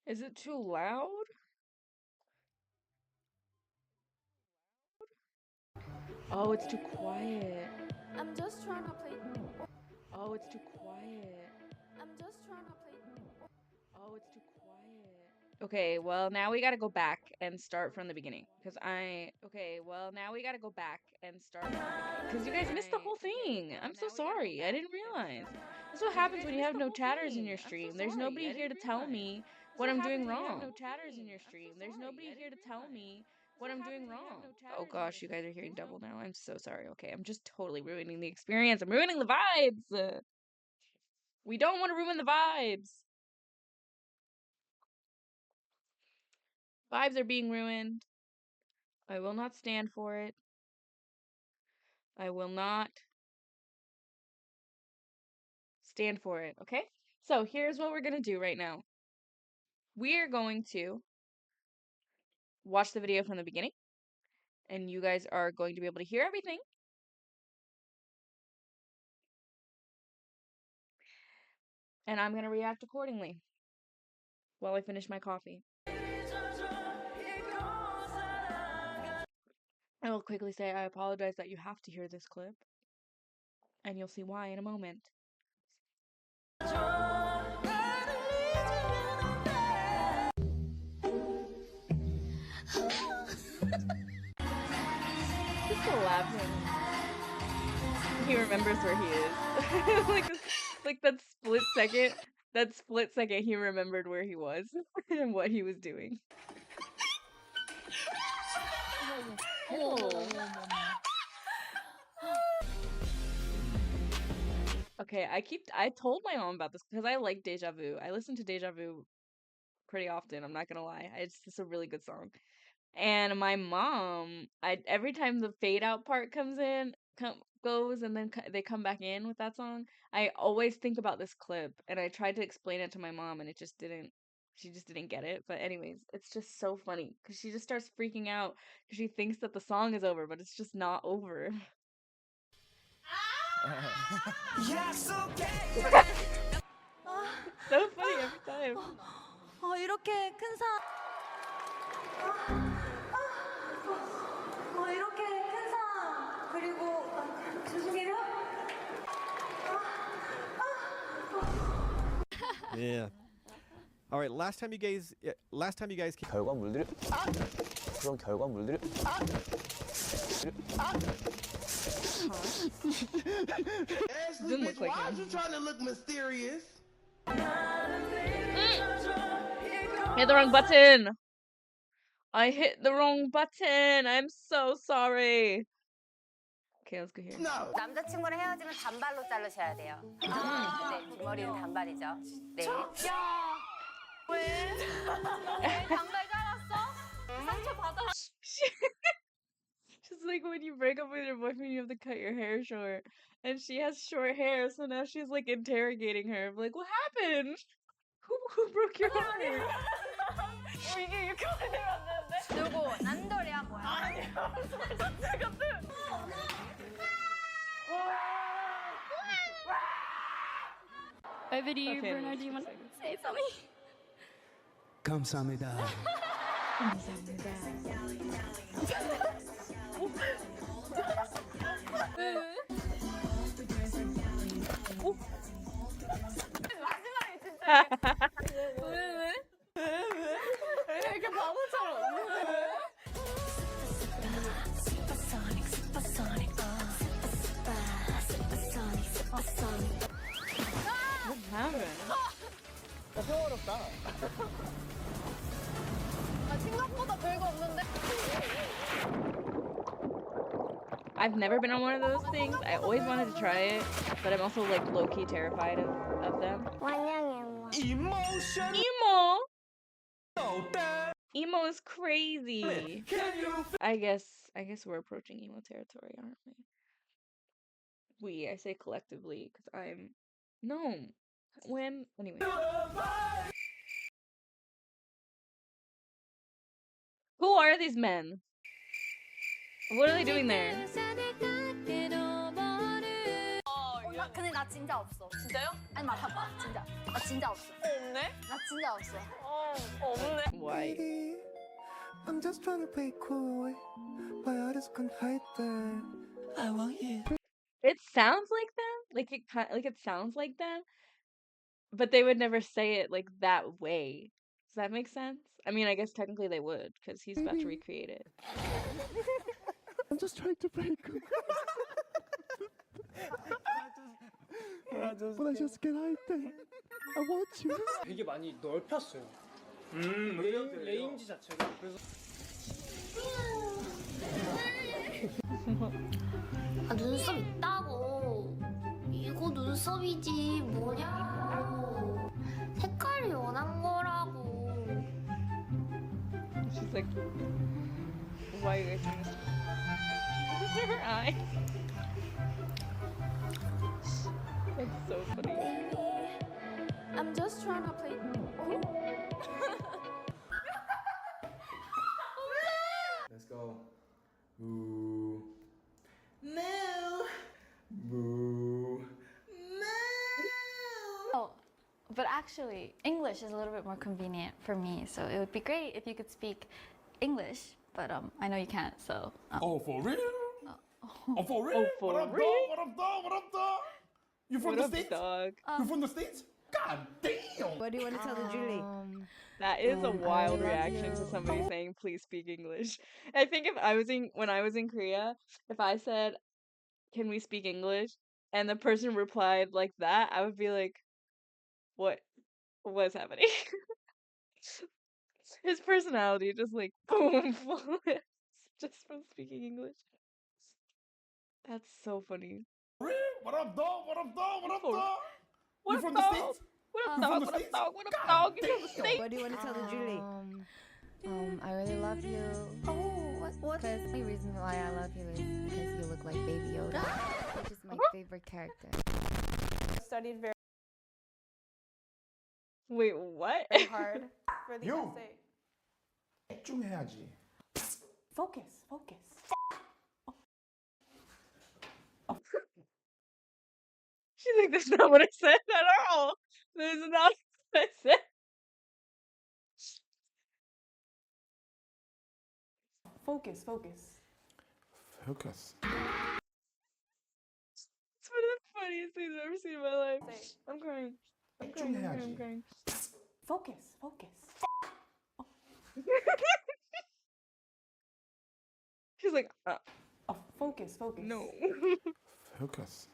Is it too loud? Oh, it's too quiet. I'm just trying to play. Oh, it's too quiet. I'm just trying to play. Oh, it's too quiet. Okay, well, now we gotta go back and start from the beginning. Because you guys missed the whole thing. I'm so sorry. I didn't realize. That's what happens when you have no chatters in your stream. There's nobody here to tell me what I'm doing wrong. There's nobody here to tell me what I'm doing wrong. Oh gosh, you guys are hearing double now. I'm so sorry. Okay, I'm just totally ruining the experience. I'm ruining the vibes. We don't want to ruin the vibes. Vibes are being ruined. I will not stand for it. I will not stand for it, okay? So here's what we're going to do right now. We're going to watch the video from the beginning, and you guys are going to be able to hear everything. And I'm going to react accordingly while I finish my coffee. I will quickly say I apologize that you have to hear this clip, and you'll see why in a moment. Just laughing. He remembers where he is. like that split second he remembered where he was and what he was doing. Oh. Okay, I told my mom about this because I like Deja Vu. I listen to Deja Vu pretty often, I'm not gonna lie. It's a really good song. And my mom, every time the fade out part goes and then they come back in with that song, I always think about this clip and I tried to explain it to my mom and she just didn't get it. But anyways, it's just so funny because she just starts freaking out because she thinks that the song is over, but it's just not over. It's so funny every time. 이렇게 큰 이렇게 큰 상. 그리고 죄송해요. Yeah. All right. Last time you guys came. 결과물들이 그런 결과물들이 Didn't look like Why him. are you trying to look mysterious? Hit the wrong button. I hit the wrong button. I'm so sorry. Okay, let's go here. No. 남자친구랑 헤어지면 단발로 자르셔야 돼요. 네, 뒷머리는 단발이죠. 네. 야, 왜? 왜 단발 잘랐어? 상처 받아. She's It's like when you break up with your boyfriend, you have to cut your hair short. And she has short hair, so now she's like interrogating her. Like, what happened? Who broke your heart? 이게 이렇게 되면 안 되는데? 누구? 난도리야 뭐야? 아니야. 소리 자체 같아. Over to you, Bruno. Do you want to say something? 감사합니다. 마지막에 진짜 왜 이렇게 바보처럼 What happened? 평화롭다. 생각보다 별거 없는데? I've never been on one of those things. I always wanted to try it, but I'm also like low-key terrified of them. Emotion. Emo! No damn. Emo is crazy. Can you I guess we're approaching emo territory, aren't we? I say collectively because I'm no. When anyway. Who are these men? What are they doing there? 엄마 근데 나 진짜 없어. 진짜요? 아니 봐봐 진짜. 나 진짜 없어. 없네? 나 진짜 없어. 없네. Why? I'm just trying to play cool. My heart is gonna hide there. I want you. It sounds like them. Like it sounds like them. But they would never say it like that way. Does that make sense? I mean, I guess technically they would, because he's about to recreate it. I'm just trying to play cool. But I just can't hide there. I want you. 되게 많이 넓혔어요. 레인지 자체가. 그래서 아, 눈썹 있다고. 이거 눈썹이지 뭐냐고. 색깔이 원한 거라고. She's like, why are you guys doing this? Her eye. That's so funny. Baby, I'm just trying to play. Let's go. Boo. No. Boo. Oh, but actually, English is a little bit more convenient for me. So it would be great if you could speak English, but I know you can't. So. Oh, for real? Oh, for real? Oh, for what up, real? dog? What up, dog? What up, dog? You from What the up, States? dog? You from the States? God damn! What do you want to tell the Julie? That is a wild love reaction you. to somebody saying, "Please speak English." I think when I was in Korea, if I said, "Can we speak English?" and the person replied like that, I would be like, what's happening? His personality just like boom, flips just from speaking English. That's so funny. For real? What up, dog? What up, dog? What up, Oh. dog? What You up, from dog? the States? What up, You dog? from the What up, States? dog? What up, God dog? You from the damn. States? What do you want to tell the Julie? I really love you. Oh, what? Because the only reason why I love you is because you look like Baby Yoda, which is my favorite character. Studied very Wait, what? hard for the You. essay. 집중해야지. Focus, focus. She's like, that's not what I said at all. That is not what I said. Focus, focus. Focus. It's one of the funniest things I've ever seen in my life. Say, I'm crying. I'm crying. I'm crying. I'm crying. focus, focus. She's like, Oh, focus, focus. no. Focus.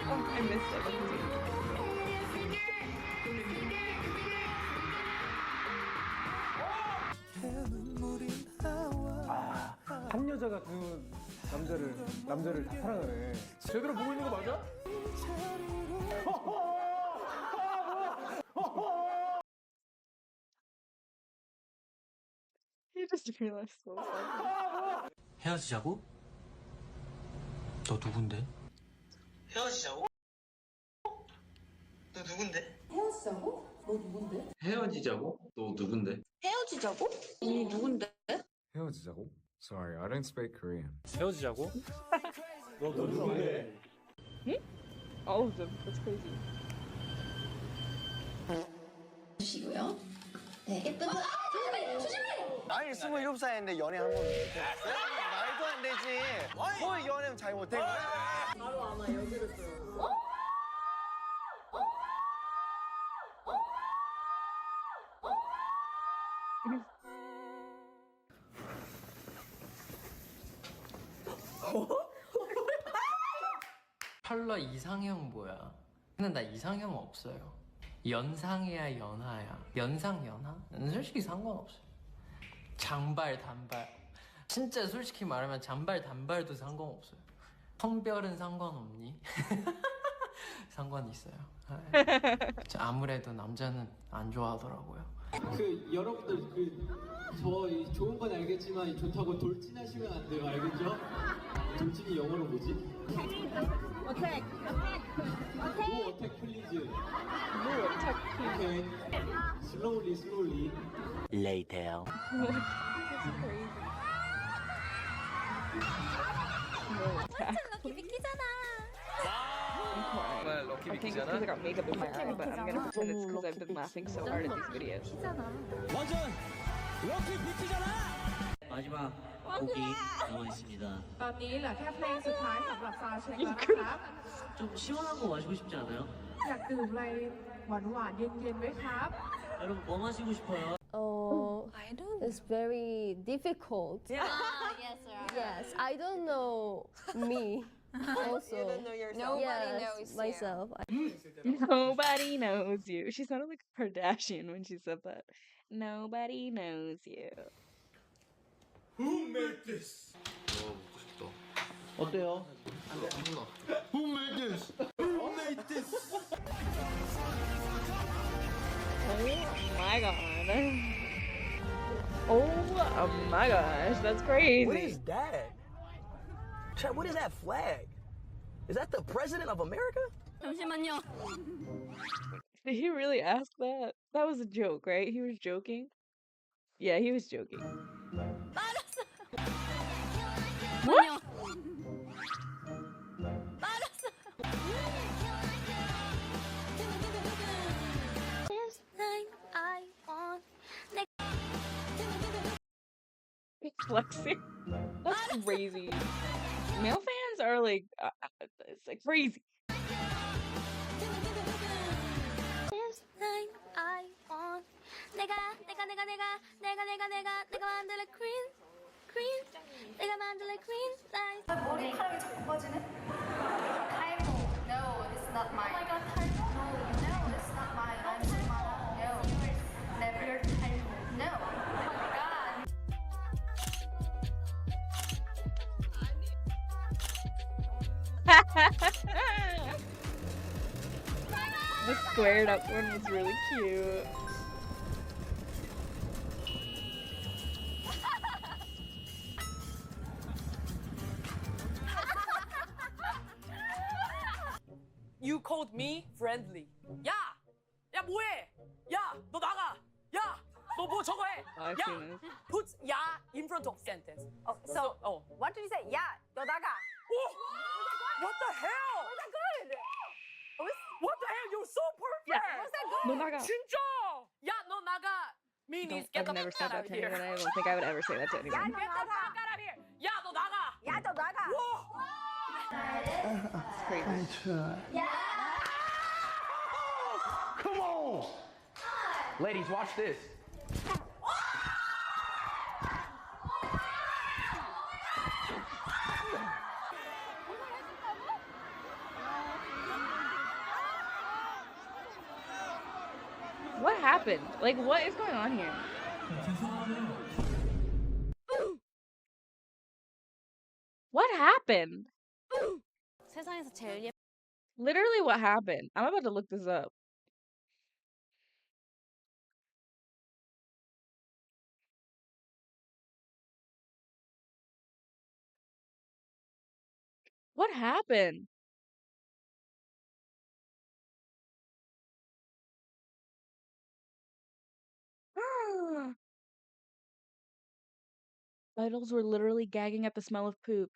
Oh, I missed it. 한 여자가 그 남자를 다 사랑하네. 제대로 보고 있는 거 맞아? He just realized what was happening. 헤어지자고? 너 누군데? 헤어지자고? 너 누군데? 헤어지자고? 너 누군데? 헤어지자고? 너 누군데? 헤어지자고? 너 누군데? 헤어지자고? Sorry, I don't speak Korean. 헤어지자고? 너 누군데? All of them. That's crazy. 시고요. 네. 예쁜 거. 아니 27살인데 연애 한 번 못했어요? 말도 안 되지. 뭘 연애 잘 못한 거야? 바로 아마 여기를 써요. 컬러 이상형 뭐야? 근데 나 이상형 없어요. 연상이야 연하야. 연상 연하? 솔직히 상관없어요. 장발 단발. 진짜 솔직히 말하면 장발 단발도 상관없어요. 성별은 상관없니? 상관 있어요. 아무래도 남자는 안 좋아하더라고요. 그 여러분들 저 좋은 건 알겠지만 좋다고 돌진하시면 안 돼요, 알겠죠? 돌진이 영어로 뭐지? 어택. No attack please. No attack, please. Okay. Slowly. Later. That's crazy. No attack. 럭키 비키잖아. I'm crying. I think it's because I got makeup in my eye, but I'm gonna pretend it's because I've been laughing so hard at these videos. 완전 럭키 비키잖아. 마지막 곡이 남아 있습니다. ตอนนี้เหลือแค่เพลงสุดท้ายสำหรับซาวเช็คแล้วนะคะ 좀 시원한 거 마시고 싶지 않아요? อยากดื่มอะไรหวานๆเย็นๆไหมครับ 여러분 뭐 마시고 싶어요? Oh, I don't. It's very difficult. Yes, sir. Yes, I don't know me. Also, You don't know yourself. Nobody knows you. myself. Nobody knows you. She sounded like a Kardashian when she said that. Nobody knows you. Who made this? 어때요? Who made this? Who made this? Oh my god. Oh my gosh, that's crazy. What is that? Chad, what is that flag? Is that the president of America? 잠시만요. Did he really ask that? That was a joke, right? He was joking? Yeah, he was joking. What? Flexing. That's crazy. Male fans are like, it's like crazy. 머리카락이 자꾸 빠지네? 타이거. No, it's not mine. Oh my god, 타이거? No, it's not mine. I'm Samara. No, never 타이거. No. Oh my god. The squared up one was really cute. You called me friendly. 야! 야 뭐해? 야! 너 나가! 야! 너 뭐 저거 해! I've 야! seen this. Put ya in front of sentence. So, what did you say? 야, 너 나가. What the hell? Was that good? What the hell? You're so perfect. Was that good? No naga. 진짜! 야, 너 나가. Meaning get I've the never fuck said out that of to here. anyone. I don't think I would ever say that to 야, anyone. 너 Get the 나가. fuck out of here. 야, 너 나가. 야, 너 나가. It's crazy. Come on! Ladies, watch this. What happened? Like, what is going on here? What What happened? 세상에서 제일 Literally what happened? I'm about to look this up. What happened? Idols were literally gagging at the smell of poop.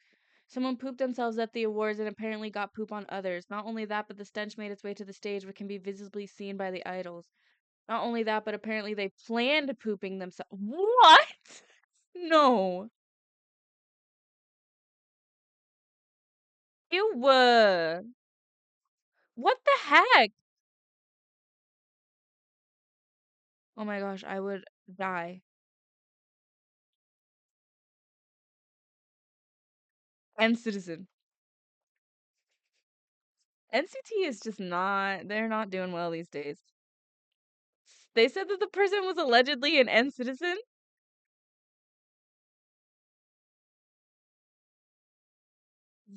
Someone pooped themselves at the awards and apparently got poop on others. Not only that, but the stench made its way to the stage, which can be visibly seen by the idols. Not only that, but apparently they planned pooping themselves. What? No. Ew. What the heck? Oh my gosh, I would die. And Citizen. NCT is just not, they're not doing well these days. They said that the person was allegedly an N Citizen.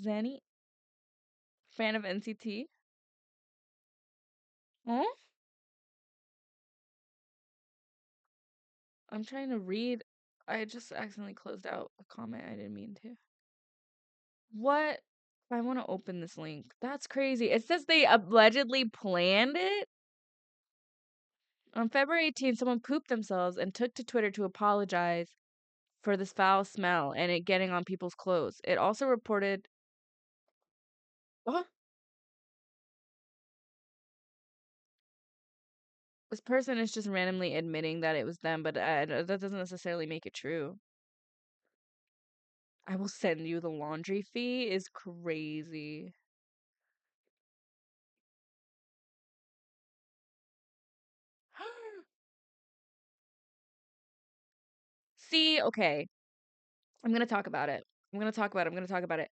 Zanny, fan of NCT. Huh? I'm trying to read. I just accidentally closed out a comment. I didn't mean to. What? I want to open this link. That's crazy. It says they allegedly planned it. On February 18th, someone pooped themselves and took to Twitter to apologize for this foul smell and it getting on people's clothes. It also reported. What? This person is just randomly admitting that it was them, but that doesn't necessarily make it true. I will send you the laundry fee is crazy. See, okay. I'm gonna talk about it. I'm gonna talk about it. I'm gonna talk about it.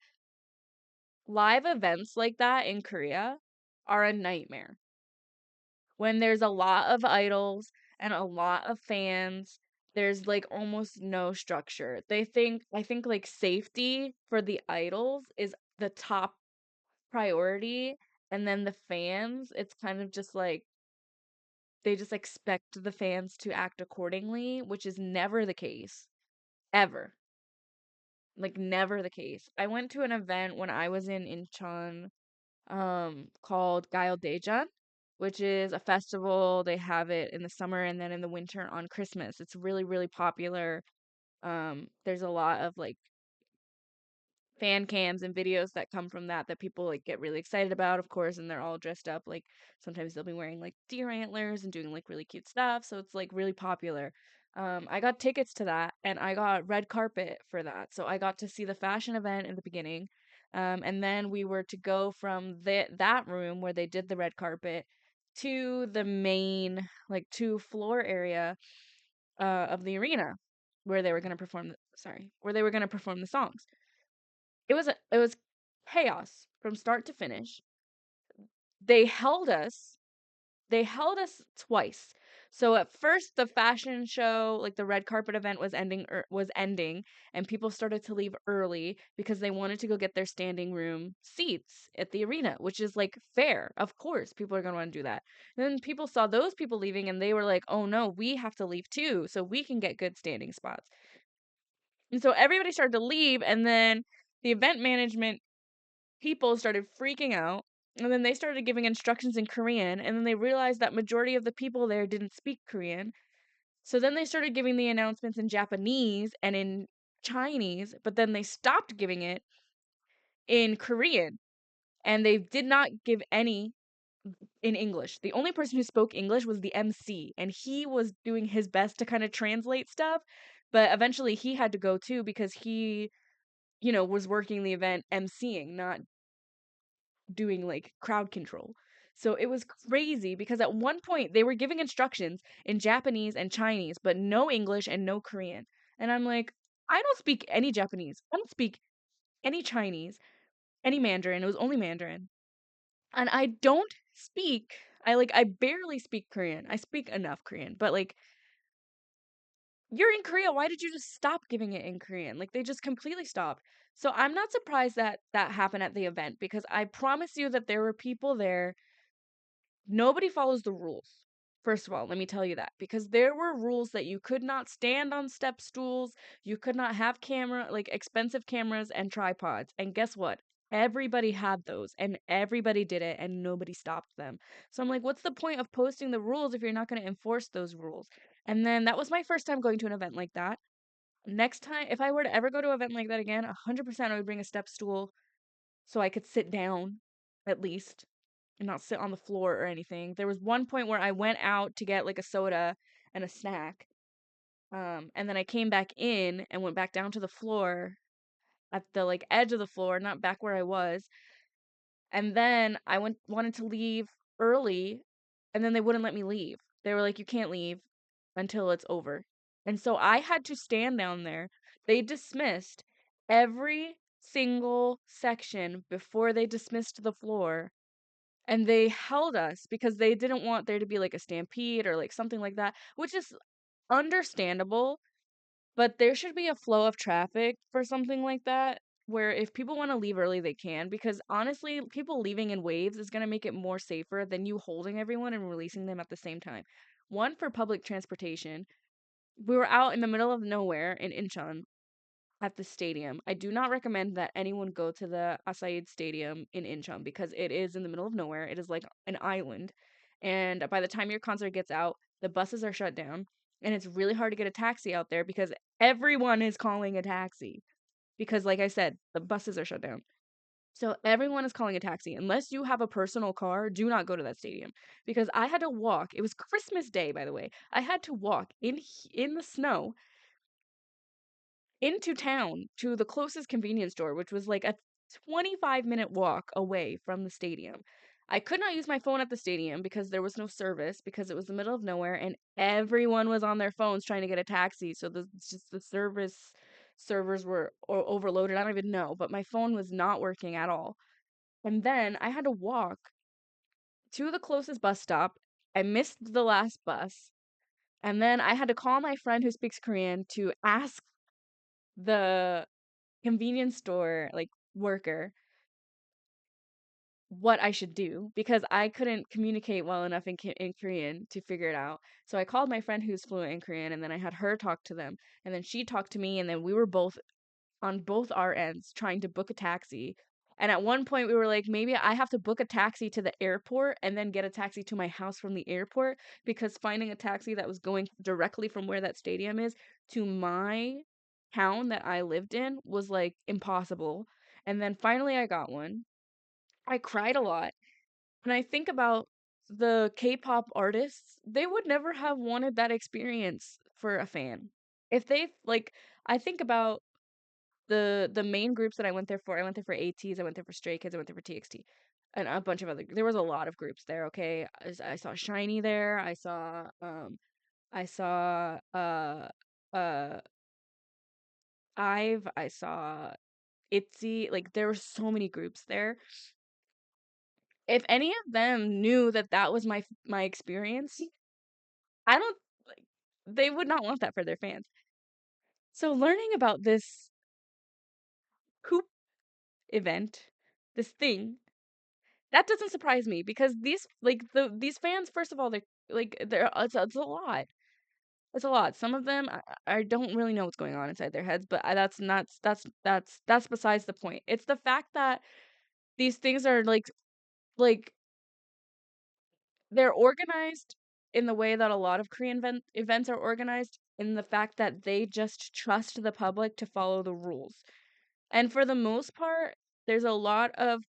Live events like that in Korea are a nightmare. When there's a lot of idols and a lot of fans, there's like almost no structure. I think like safety for the idols is the top priority, and then the fans, it's kind of just like they just expect the fans to act accordingly, which is never the case. Ever. Like never the case. I went to an event when I was in Incheon called Dejan, which is a festival. They have it in the summer and then in the winter on Christmas. It's really, really popular. There's a lot of like fan cams and videos that come from that people like get really excited about, of course, and they're all dressed up like sometimes they'll be wearing like deer antlers and doing like really cute stuff, so it's like really popular. I got tickets to that and I got red carpet for that, so I got to see the fashion event in the beginning, and then we were to go from that room where they did the red carpet to the main like two floor area of the arena where they were going to perform where they were going to perform the songs. It was chaos from start to finish. They held us. They held us twice. So at first the fashion show, like the red carpet event was ending and people started to leave early because they wanted to go get their standing room seats at the arena, which is like fair. Of course, people are going to want to do that. And then people saw those people leaving and they were like, "Oh no, we have to leave too so we can get good standing spots." And so everybody started to leave and then the event management people started freaking out, and then they started giving instructions in Korean, and then they realized that majority of the people there didn't speak Korean. So then they started giving the announcements in Japanese and in Chinese, but then they stopped giving it in Korean, and they did not give any in English. The only person who spoke English was the MC, and he was doing his best to kind of translate stuff, but eventually he had to go too because he, was working the event MCing, not doing like crowd control. So it was crazy because at one point they were giving instructions in Japanese and Chinese, but no English and no Korean. And I'm like, I don't speak any Japanese. I don't speak any Chinese, any Mandarin. It was only Mandarin. And I don't speak, I barely speak Korean. I speak enough Korean, but like you're in Korea. Why did you just stop giving it in Korean? Like, they just completely stopped. So I'm not surprised that that happened at the event because I promise you that there were people there. Nobody follows the rules. First of all, let me tell you that because there were rules that you could not stand on step stools, you could not have like expensive cameras and tripods. And guess what? Everybody had those and everybody did it and nobody stopped them. So I'm like, what's the point of posting the rules if you're not going to enforce those rules? And then that was my first time going to an event like that. Next time, if I were to ever go to an event like that again, 100% I would bring a step stool so I could sit down at least and not sit on the floor or anything. There was one point where I went out to get like a soda and a snack. And then I came back in and went back down to the floor at the like edge of the floor, not back where I was. And then I wanted to leave early and then they wouldn't let me leave. They were like, you can't leave until it's over. And so I had to stand down there. They dismissed every single section before they dismissed the floor. And they held us because they didn't want there to be like a stampede or like something like that, which is understandable. But there should be a flow of traffic for something like that, where if people want to leave early, they can. Because honestly, people leaving in waves is going to make it more safer than you holding everyone and releasing them at the same time. One, for public transportation. We were out in the middle of nowhere in Incheon at the stadium. I do not recommend that anyone go to the Asaid Stadium in Incheon because it is in the middle of nowhere. It is like an island. And by the time your concert gets out, the buses are shut down. And it's really hard to get a taxi out there because everyone is calling a taxi. Because, like I said, the buses are shut down. So everyone is calling a taxi. Unless you have a personal car, do not go to that stadium. Because I had to walk. It was Christmas Day, by the way. I had to walk in the snow into town to the closest convenience store, which was like a 25-minute walk away from the stadium. I could not use my phone at the stadium because there was no service because it was the middle of nowhere and everyone was on their phones trying to get a taxi. So the servers were overloaded. I don't even know, but my phone was not working at all. And then I had to walk to the closest bus stop. I missed the last bus. And then I had to call my friend who speaks Korean to ask the convenience store like worker what I should do because I couldn't communicate well enough in Korean to figure it out. So I called my friend who's fluent in Korean and then I had her talk to them and then she talked to me and then we were both on both our ends trying to book a taxi. And at one point we were like maybe I have to book a taxi to the airport and then get a taxi to my house from the airport because finding a taxi that was going directly from where that stadium is to my town that I lived in was like impossible. And then finally I got one. I cried a lot. When I think about the K-pop artists, they would never have wanted that experience for a fan. If they like I think about the main groups that I went there for. I went there for ATEEZ, I went there for Stray Kids, I went there for TXT, and a bunch of other. There was a lot of groups there. Okay, I saw Shiny there. I saw uh IVE. I saw ITZY. Like there were so many groups there. If any of them knew that that was my experience, I don't like they would not want that for their fans. So learning about this hoop event, this thing, that doesn't surprise me because these fans, first of all, they're it's a lot. It's a lot. Some of them I don't really know what's going on inside their heads, but that's not that's besides the point. It's the fact that these things are like they're organized in the way that a lot of Korean events are organized, in the fact that they just trust the public to follow the rules. And for the most part, there's a lot of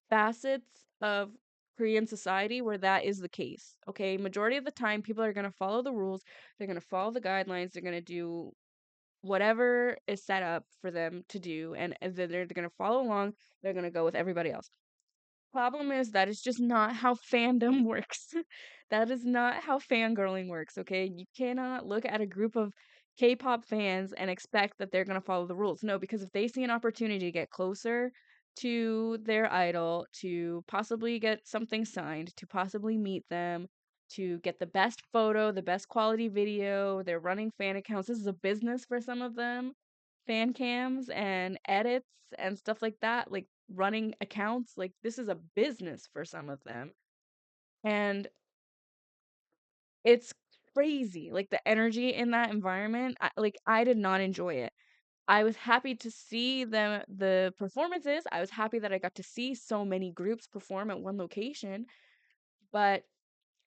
facets of Korean society where that is the case. Okay, majority of the time, people are going to follow the rules, they're going to follow the guidelines, they're going to do whatever is set up for them to do, and then they're going to follow along, they're going to go with everybody else. Problem is that is just not how fandom works. That is not how fangirling works, okay? You cannot look at a group of K-pop fans and expect that they're going to follow the rules. No, because if they see an opportunity to get closer to their idol, to possibly get something signed, to possibly meet them, to get the best photo, the best quality video. They're running fan accounts. This is a business for some of them. Fan cams and edits and stuff like that, like running accounts. Like this is a business for some of them. And it's crazy. Like the energy in that environment, I did not enjoy it. I was happy to see the performances. I was happy that I got to see so many groups perform at one location, but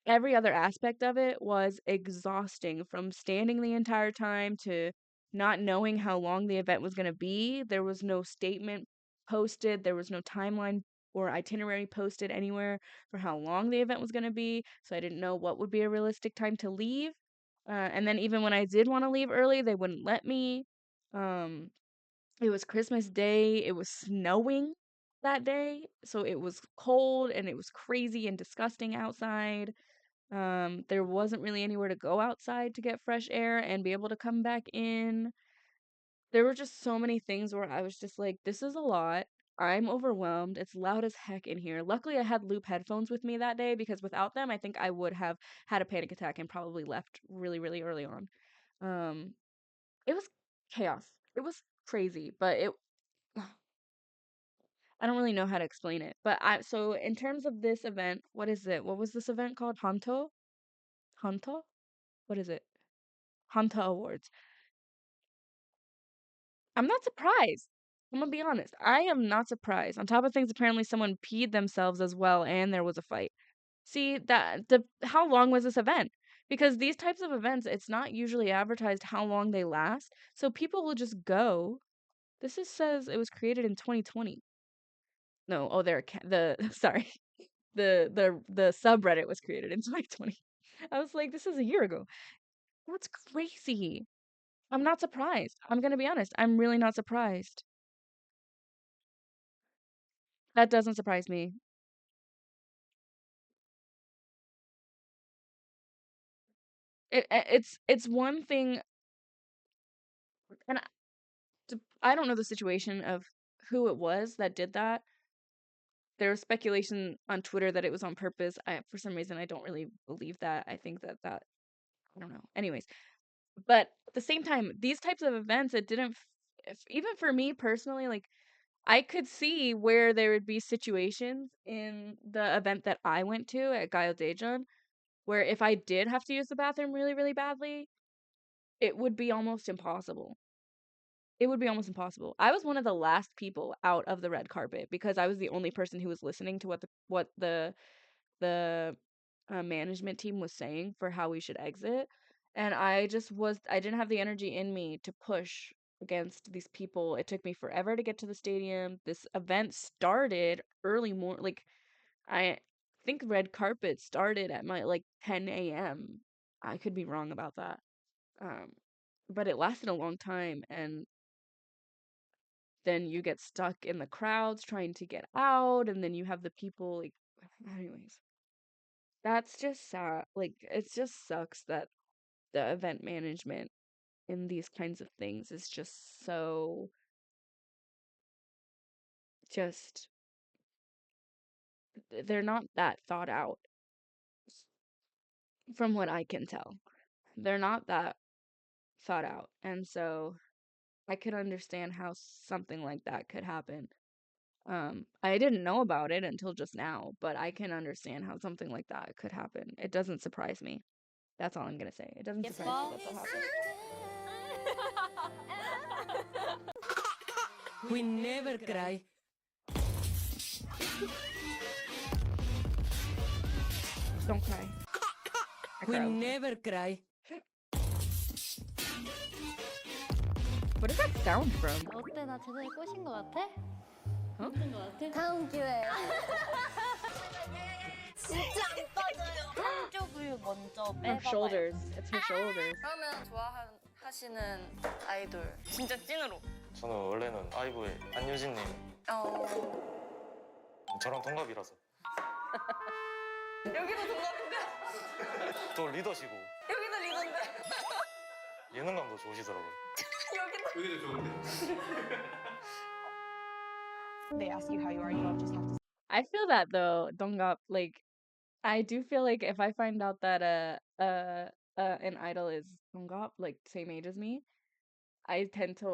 every other aspect of it was exhausting, from standing the entire time to not knowing how long the event was going to be. There was no statement posted, there was no timeline or itinerary posted anywhere for how long the event was going to be, so I didn't know what would be a realistic time to leave. And then even when I did want to leave early, they wouldn't let me. Um, it was Christmas Day, it was snowing that day, so it was cold and it was crazy and disgusting outside. There wasn't really anywhere to go outside to get fresh air and be able to come back in. There were just so many things where I was just like, this is a lot. I'm overwhelmed. It's loud as heck in here. Luckily, I had loop headphones with me that day because without them, I think I would have had a panic attack and probably left really, really early on. Um, it was chaos. It was crazy, but I don't really know how to explain it. But so in terms of this event, what is it? What was this event called? Hanto? Hanto? What is it? Hanta Awards. I'm not surprised. I'm gonna be honest. I am not surprised. On top of things, apparently someone peed themselves as well, and there was a fight. See, how long was this event? Because these types of events, it's not usually advertised how long they last, so people will just go. Says it was created in 2020. No, oh, sorry, the subreddit was created in 2020. I was like, this is a year ago. That's crazy. I'm not surprised. I'm gonna be honest. I'm really not surprised. That doesn't surprise me. It's one thing, and I don't know the situation of who it was that did that. There was speculation on Twitter that it was on purpose. For some reason, I don't really believe that. I think that I don't know. Anyways, but at the same time, these types of events, it didn't, even for me personally, like I could see where there would be situations in the event that I went to at Gayo Daejeon where if I did have to use the bathroom really, really badly, it would be almost impossible. It would be almost impossible. I was one of the last people out of the red carpet because I was the only person who was listening to what the management team was saying for how we should exit, and I didn't have the energy in me to push against these people. It took me forever to get to the stadium. This event started early morning, like I think red carpet started at my like 10 a.m. I could be wrong about that. Um, but it lasted a long time, and then you get stuck in the crowds trying to get out, and then you have the people like, anyways, that's just sad. Like, it just sucks that the event management in these kinds of things is just so, just, they're not that thought out from what I can tell. They're not that thought out. And so I could understand how something like that could happen. I didn't know about it until just now, but I can understand how something like that could happen. It doesn't surprise me. That's all I'm gonna say. It doesn't surprise me that that'll happen. We never cry. Don't cry. We never cry. What does that sound from? 어때? 나 제대로 꼬신 거 같아? Huh? 꼬신 거 같아? 다음 기회에. 진짜 안 빠져요. 한쪽을 먼저 And 빼봐봐요. shoulders. It's her shoulders. 그러면 좋아하시는 아이돌 진짜 찐으로. 저는 원래는 아이브의 안유진님. 저랑 동갑이라서. 여기도 동갑인데? 또 리더시고. 여기도 리더인데? 예능감도 좋으시더라고요. 여기도 좋은데? They ask you how you are, you don't just have to. I feel that though, Donggap, like, I do feel like if I find out that an idol is Hongop, like same age as me, I tend to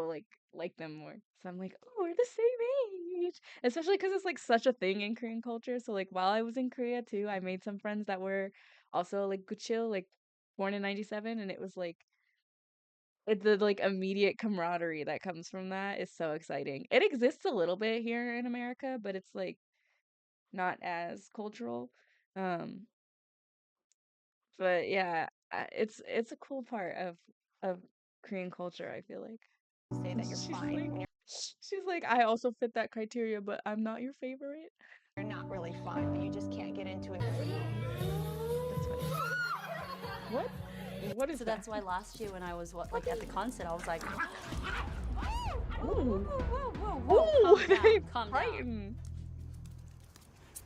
like them more. So I'm like, oh, we're the same age. Especially because it's like such a thing in Korean culture. So like while I was in Korea too, I made some friends that were also like Guchil, like born in '97, and it was like the like immediate camaraderie that comes from that is so exciting. It exists a little bit here in America, but it's like not as cultural. Um, but yeah, it's a cool part of Korean culture, I feel like. Say that you're She's fine like, when she's like, I also fit that criteria, but I'm not your favorite. you're not really fine, but you just can't get into it. That's funny. What? What is So that? that's why last year when I was like at the concert, I was like, Ooh. whoa, Ooh, calm they down, calm down. frightened.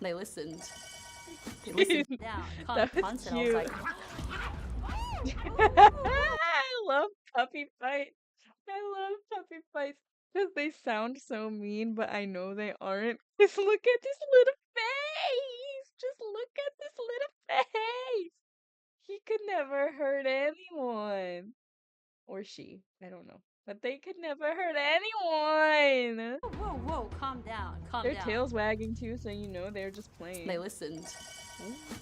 They listened. They listened down. That was Concert, cute. I was like, I love puppy fights. I love puppy fights because they sound so mean, but I know they aren't. Just look at this little face. Just look at this little face. He could never hurt anyone. Or she. I don't know. But they could never hurt anyone. whoa, calm down, calm Their down. tail's wagging too, so you know they're just playing. They listened.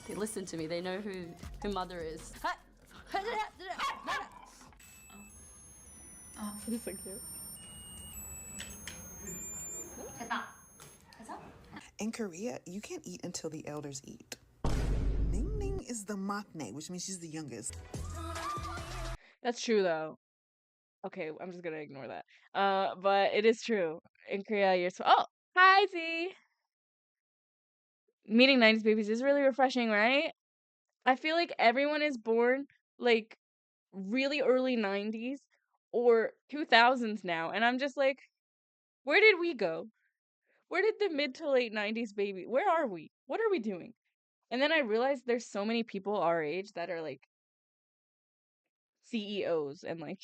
They listened to me. They know who mother is. This is so cute. In Korea, you can't eat until the elders eat. Ning Ning is the maknae, which means she's the youngest. That's true though. Okay, I'm just gonna ignore that. But it is true. In Korea, you're so. Oh, hi Z. Meeting 90s babies is really refreshing, right? I feel like everyone is born like really early 90s or 2000s now, and I'm just like, where did we go? Where did the mid to late 90s baby? Where are we? What are we doing? And then I realized there's so many people our age that are like CEOs and like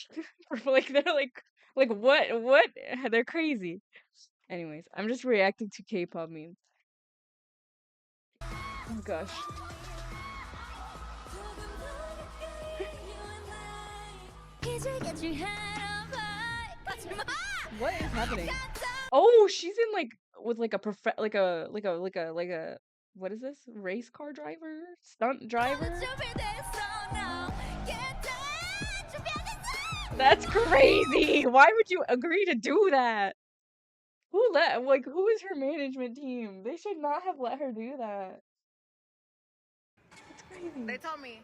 they're like what they're crazy. Anyways, I'm just reacting to K-pop memes. Oh gosh. What is happening? Oh, she's in like with like a what is this? Race car driver? Stunt driver? That's crazy. Why would you agree to do that? Who is her management team? They should not have let her do that. That's crazy. They told me,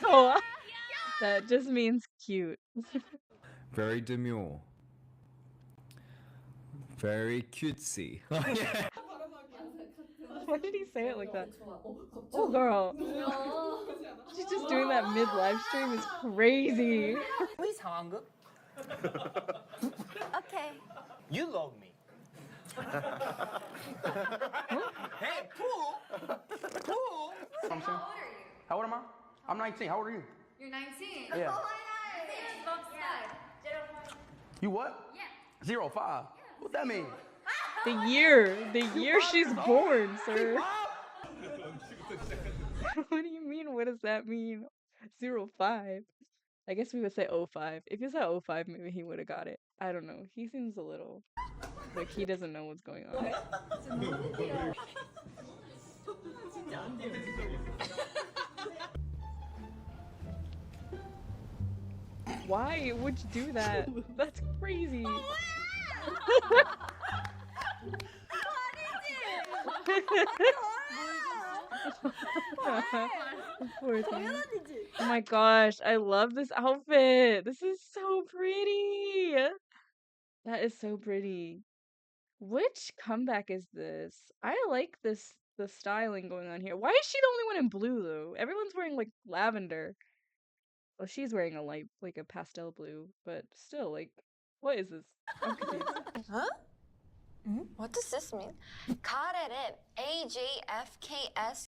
Yo, that just means cute. Very demure. Very cutesy. Why did he say it like that? Oh, girl. She's just doing that mid live stream is crazy. 상황극? Okay. You love me. Hey, Pooh! Pooh! How old am I? I'm 19. How old are you? You're 19. Yeah. Yeah. You what? Yeah. 05. What that mean? The year she's born, sir. What do you mean? What does that mean? 05. I guess we would say 05. If you said 05, maybe he would have got it. I don't know. He seems a little like he doesn't know what's going on. Why would you do that? That's crazy. Poor thing. Oh my gosh, I love this outfit. This is so pretty. That is so pretty. Which comeback is this? I like the styling going on here. Why is she the only one in blue though? Everyone's wearing like lavender. Well, she's wearing a light, like a pastel blue, but still, like, what is this? I'm confused. Huh? What does this mean? 가래는 AJFKS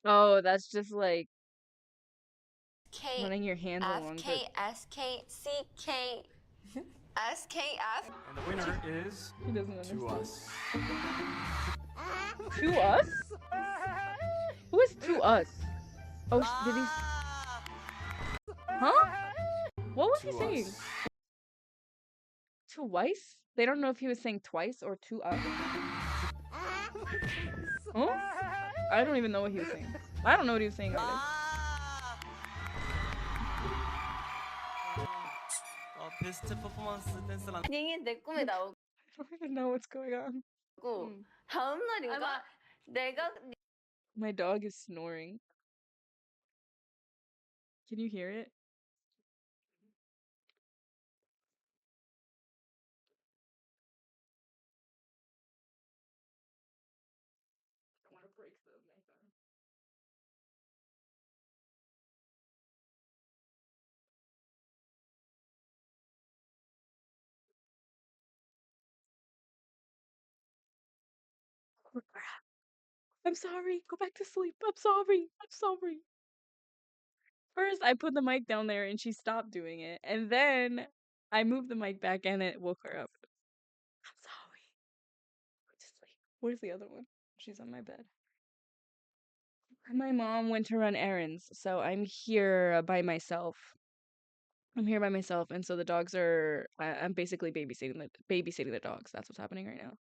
Oh, that's just like K running your hands along the... FKSKCK SKF. And the winner is He doesn't to understand. us. To us? Who is to us? Oh, did he? Huh? What was he saying? Twice? They don't know if he was saying twice or to us. Huh? I don't even know what he was saying. I don't know what he was saying either. 베스트 퍼포먼스 댄스랑 닝이 내 꿈에 나오고 I don't even know what's going on. 다음 날인가 내가 My dog is snoring. Can you hear it? I want to break the microphone. Oh, crap. I'm sorry. Go back to sleep. I'm sorry. I'm sorry. First, I put the mic down there and she stopped doing it. And then I moved the mic back and it woke her up. I'm sorry. Go to sleep. Where's the other one? She's on my bed. My mom went to run errands, so I'm here by myself. I'm here by myself, and so the dogs are. I'm basically babysitting the dogs. That's what's happening right now.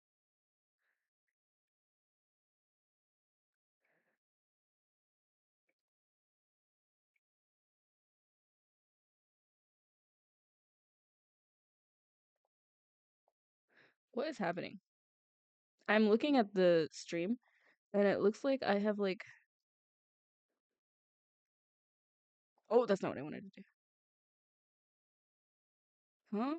What is happening? I'm looking at the stream, and it looks like I have like. Oh, that's not what I wanted to do. Huh?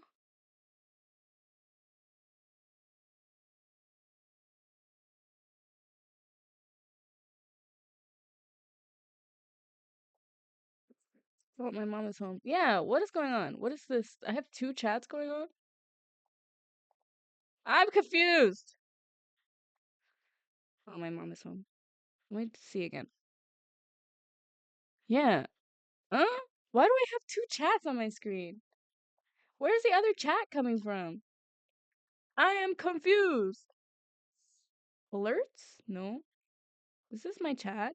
Oh, my mom is home. Yeah, what is going on? What is this? I have two chats going on? I'm confused. Oh, my mom is home. Let me see again. Yeah. Huh? Why do I have two chats on my screen? Where's the other chat coming from? I am confused. Alerts? No. Is this my chat?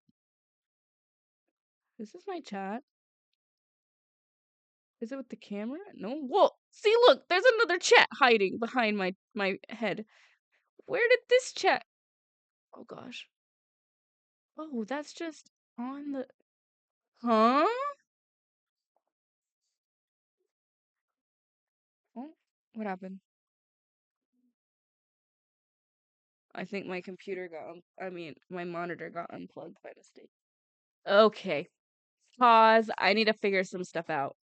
Is this my chat? Is it with the camera? No. Whoa! See, look, there's another chat hiding behind my head. Where did this chat? Oh gosh. Oh, that's just on the. Huh? Oh, what happened? I think my computer got. I mean, my monitor got unplugged by mistake. Okay. Pause. I need to figure some stuff out.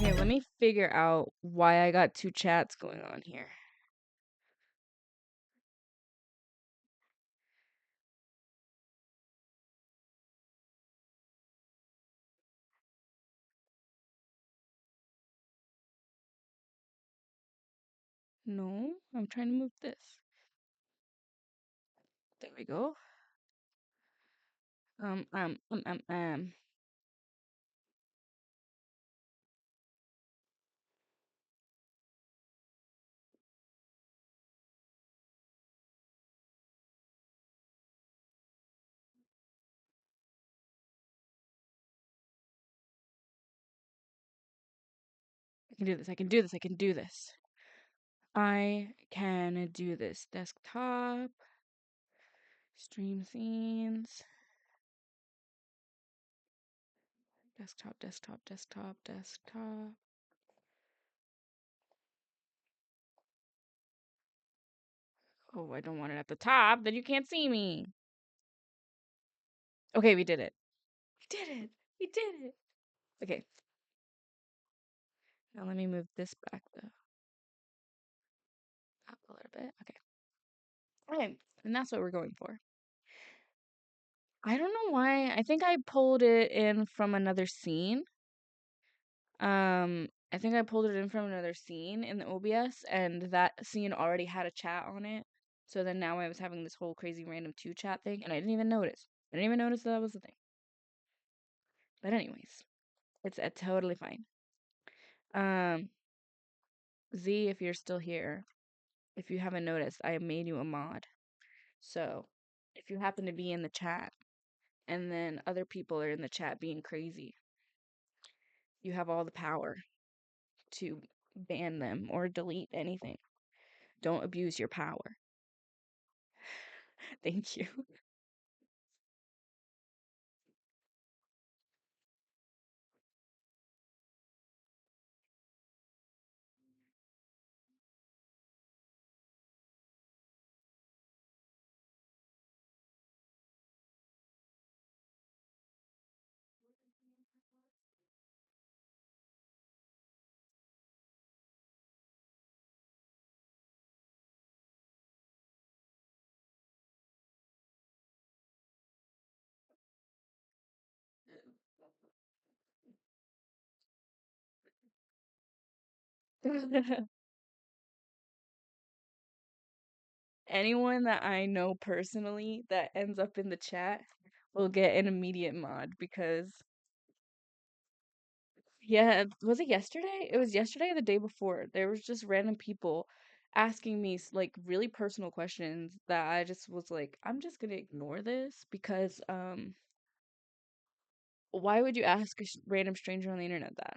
Okay, let me figure out why I got two chats going on here. No, I'm trying to move this. There we go. Um. I can do this. I can do this. I can do this. I can do this. Desktop. Stream scenes. Desktop, desktop, desktop, desktop. Oh, I don't want it at the top. Then you can't see me. Okay, we did it. We did it. We did it. Okay. Now let me move this back though. Up a little bit. Okay. Okay. And that's what we're going for. I don't know why. I think I pulled it in from another scene. I think I pulled it in from another scene in the OBS, and that scene already had a chat on it. So then now I was having this whole crazy random two chat thing, and I didn't even notice. I didn't even notice that was the thing. But anyways, it's totally fine. Z, if you're still here, if you haven't noticed, I made you a mod. So if you happen to be in the chat, and then other people are in the chat being crazy, you have all the power to ban them or delete anything. Don't abuse your power. Thank you. Anyone that I know personally that ends up in the chat will get an immediate mod because, yeah, was it yesterday? It was yesterday or the day before. There was just random people asking me like really personal questions that I just was like, I'm just gonna ignore this because why would you ask a random stranger on the internet that?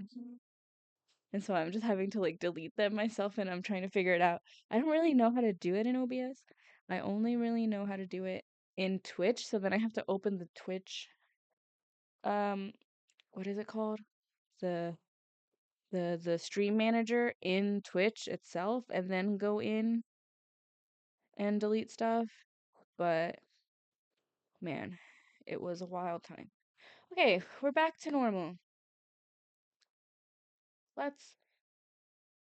And so I'm just having to like delete them myself and I'm trying to figure it out. I don't really know how to do it in OBS. I only really know how to do it in Twitch, so then I have to open the Twitch what is it called? The the stream manager in Twitch itself and then go in and delete stuff. But man, it was a wild time. Okay, we're back to normal. Let's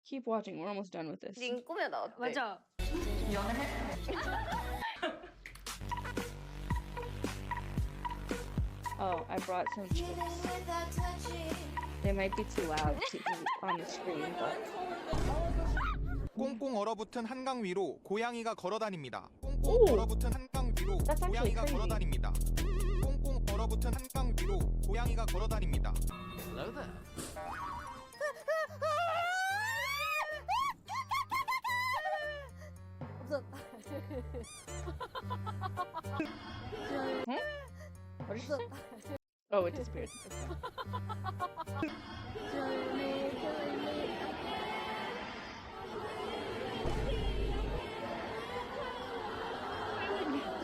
keep watching. We're almost done with this. 링 꾸며 나왔대. 맞아. Oh, I brought some chips. They might be too loud to eat on the screen, but 꽁꽁 얼어붙은 한강 위로 고양이가 걸어다닙니다. 꽁꽁 얼어붙은 한강 위로 고양이가 걸어다닙니다. 꽁꽁 얼어붙은 한강 위로 고양이가 걸어다닙니다. Hello there. Hmm? What did you say? Oh, it disappeared.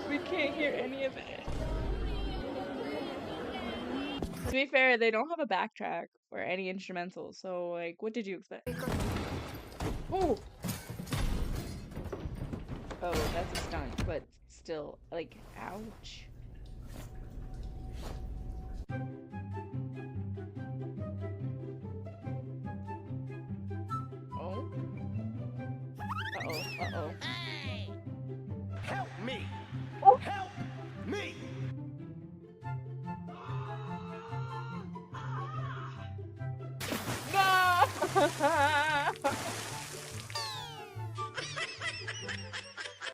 We can't hear any of it. To be fair, they don't have a backtrack or any instrumentals, so like, what did you expect? Oh! Oh, that's a stunt, but still, like, ouch.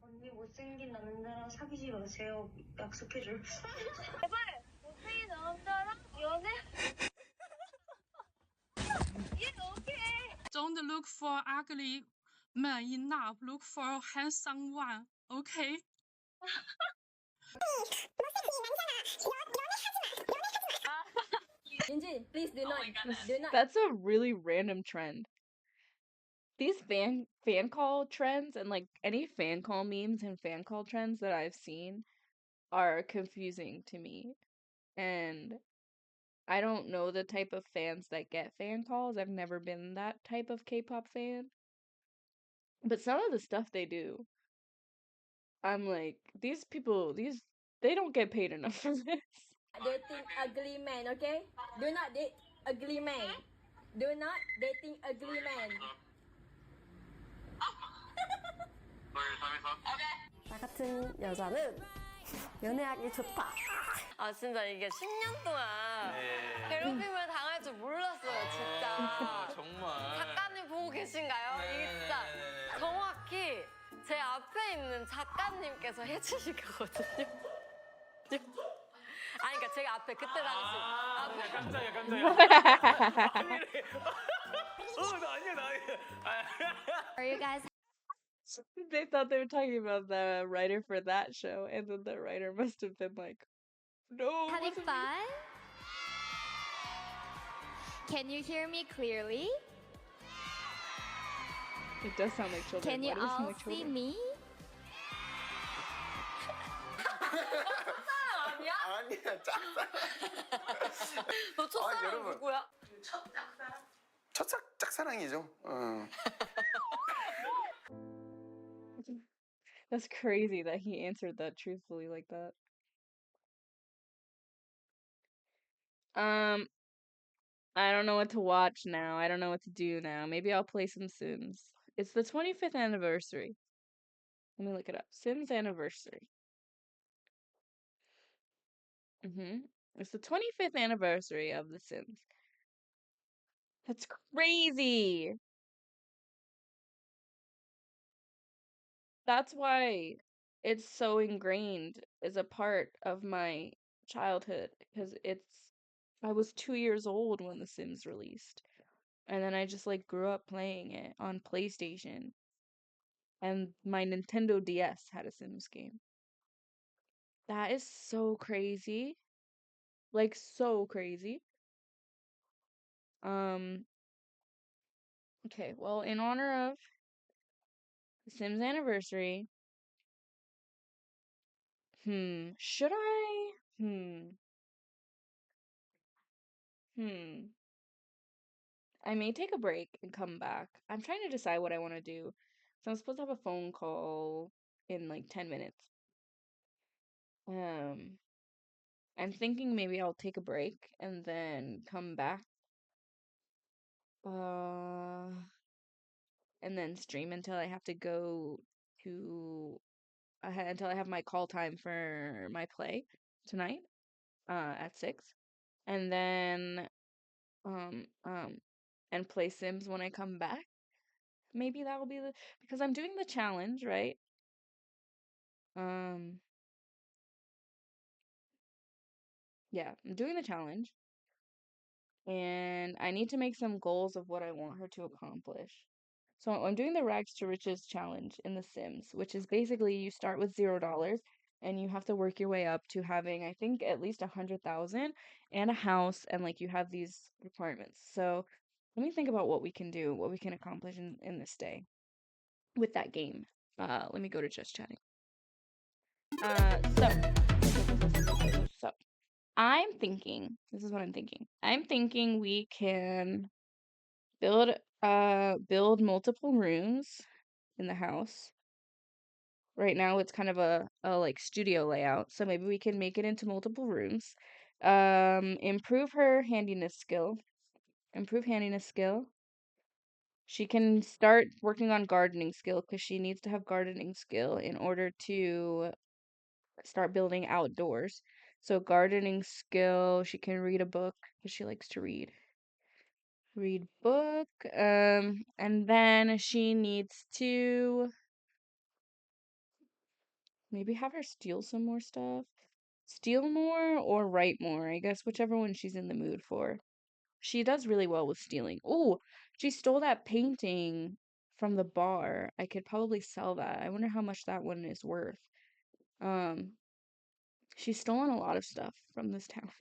언니 못생긴 남자랑 사귀지 마세요. 약속해줘요. 제발 못생긴 남자랑 연애. Don't look for ugly man enough. Look for handsome one. Okay. Please do not. That's a really random trend. These fan call trends and like any fan call memes and fan call trends that I've seen are confusing to me. And I don't know the type of fans that get fan calls. I've never been that type of K-pop fan. But some of the stuff they do, I'm like, these people, they don't get paid enough for this. Dating ugly man, okay? Do not date ugly man. Do not dating ugly man. 나 같은 여자는 연애하기 좋다. 아 진짜 이게 10년 동안 네. 괴롭힘을 당할 줄 몰랐어요 진짜. 정말. 작가님 보고 계신가요? 이게 진짜 네네네네. 정확히 제 앞에 있는 작가님께서 해주신 거거든요. 아니 그러니까 제가 앞에 그때 당시 앞에 깜짝이야. 나 아니야. Are you guys They thought they were talking about the writer for that show, and then the writer must have been like, no. it having wasn't me." fun? Can you hear me clearly? It does sound like children. Can you Why does it sound all like see children? me? 아니야? 아니야, 짝사랑. 너 첫사랑 여러분. 누구야? 짝사랑이죠. That's crazy that he answered that truthfully like that. I don't know what to watch now. I don't know what to do now. Maybe I'll play some Sims. It's the 25th anniversary. Let me look it up. Sims anniversary. It's the 25th anniversary of The Sims. That's crazy. That's why it's so ingrained as a part of my childhood because I was 2 years old when The Sims released. And then I just like grew up playing it on PlayStation. And my Nintendo DS had a Sims game. That is so crazy. Like so crazy. Okay, well, in honor of The Sims anniversary, should I? I may take a break and come back. I'm trying to decide what I want to do. So I'm supposed to have a phone call in like 10 minutes. I'm thinking maybe I'll take a break and then come back. And then stream until I have to go to until I have my call time for my play tonight at 6. And then and play Sims when I come back. Maybe that will be because I'm doing the challenge, right? Yeah, I'm doing the challenge. And I need to make some goals of what I want her to accomplish. So I'm doing the Rags to Riches challenge in The Sims, which is basically you start with $0 and you have to work your way up to having, I think, at least 100,000 and a house, and like you have these requirements. So let me think about what we can do, what we can accomplish in this day with that game. Let me go to just chatting. So I'm thinking, this is what I'm thinking. I'm thinking we can build multiple rooms in the house. Right now it's kind of a like studio layout, so maybe we can make it into multiple rooms. Improve her handiness skill. Improve handiness skill. She can start working on gardening skill because she needs to have gardening skill in order to start building outdoors. So gardening skill, she can read a book because she likes to read. read book, and then she needs to maybe have her steal some more stuff. Steal more or write more, I guess whichever one she's in the mood for. She does really well with stealing. Oh, she stole that painting from the bar. I could probably sell that. I wonder how much that one is worth. Um, she's stolen a lot of stuff from this town.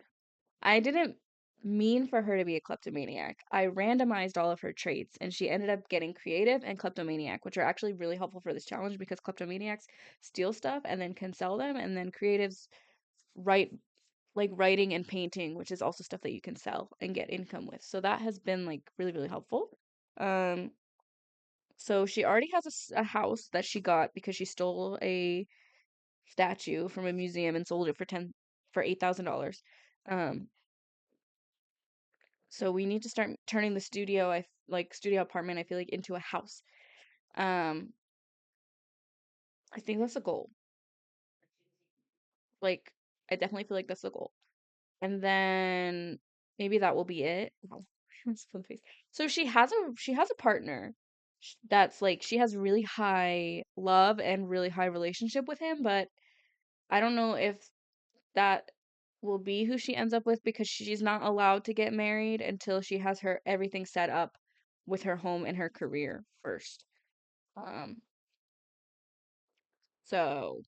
I didn't mean for her to be a kleptomaniac. I randomized all of her traits and she ended up getting creative and kleptomaniac, which are actually really helpful for this challenge because kleptomaniacs steal stuff and then can sell them, and then creatives write like writing and painting, which is also stuff that you can sell and get income with. So that has been like really, really helpful. Um, so she already has a house that she got because she stole a statue from a museum and sold it for $8,000. Um, so we need to start turning the studio, like studio apartment, I feel like into a house. Um, I think that's a goal. Like I definitely feel like that's the goal. And then maybe that will be it. Wow, that's for the face. So she has a partner that's like she has really high love and really high relationship with him, but I don't know if that will be who she ends up with because she's not allowed to get married until she has her everything set up with her home and her career first. Um, so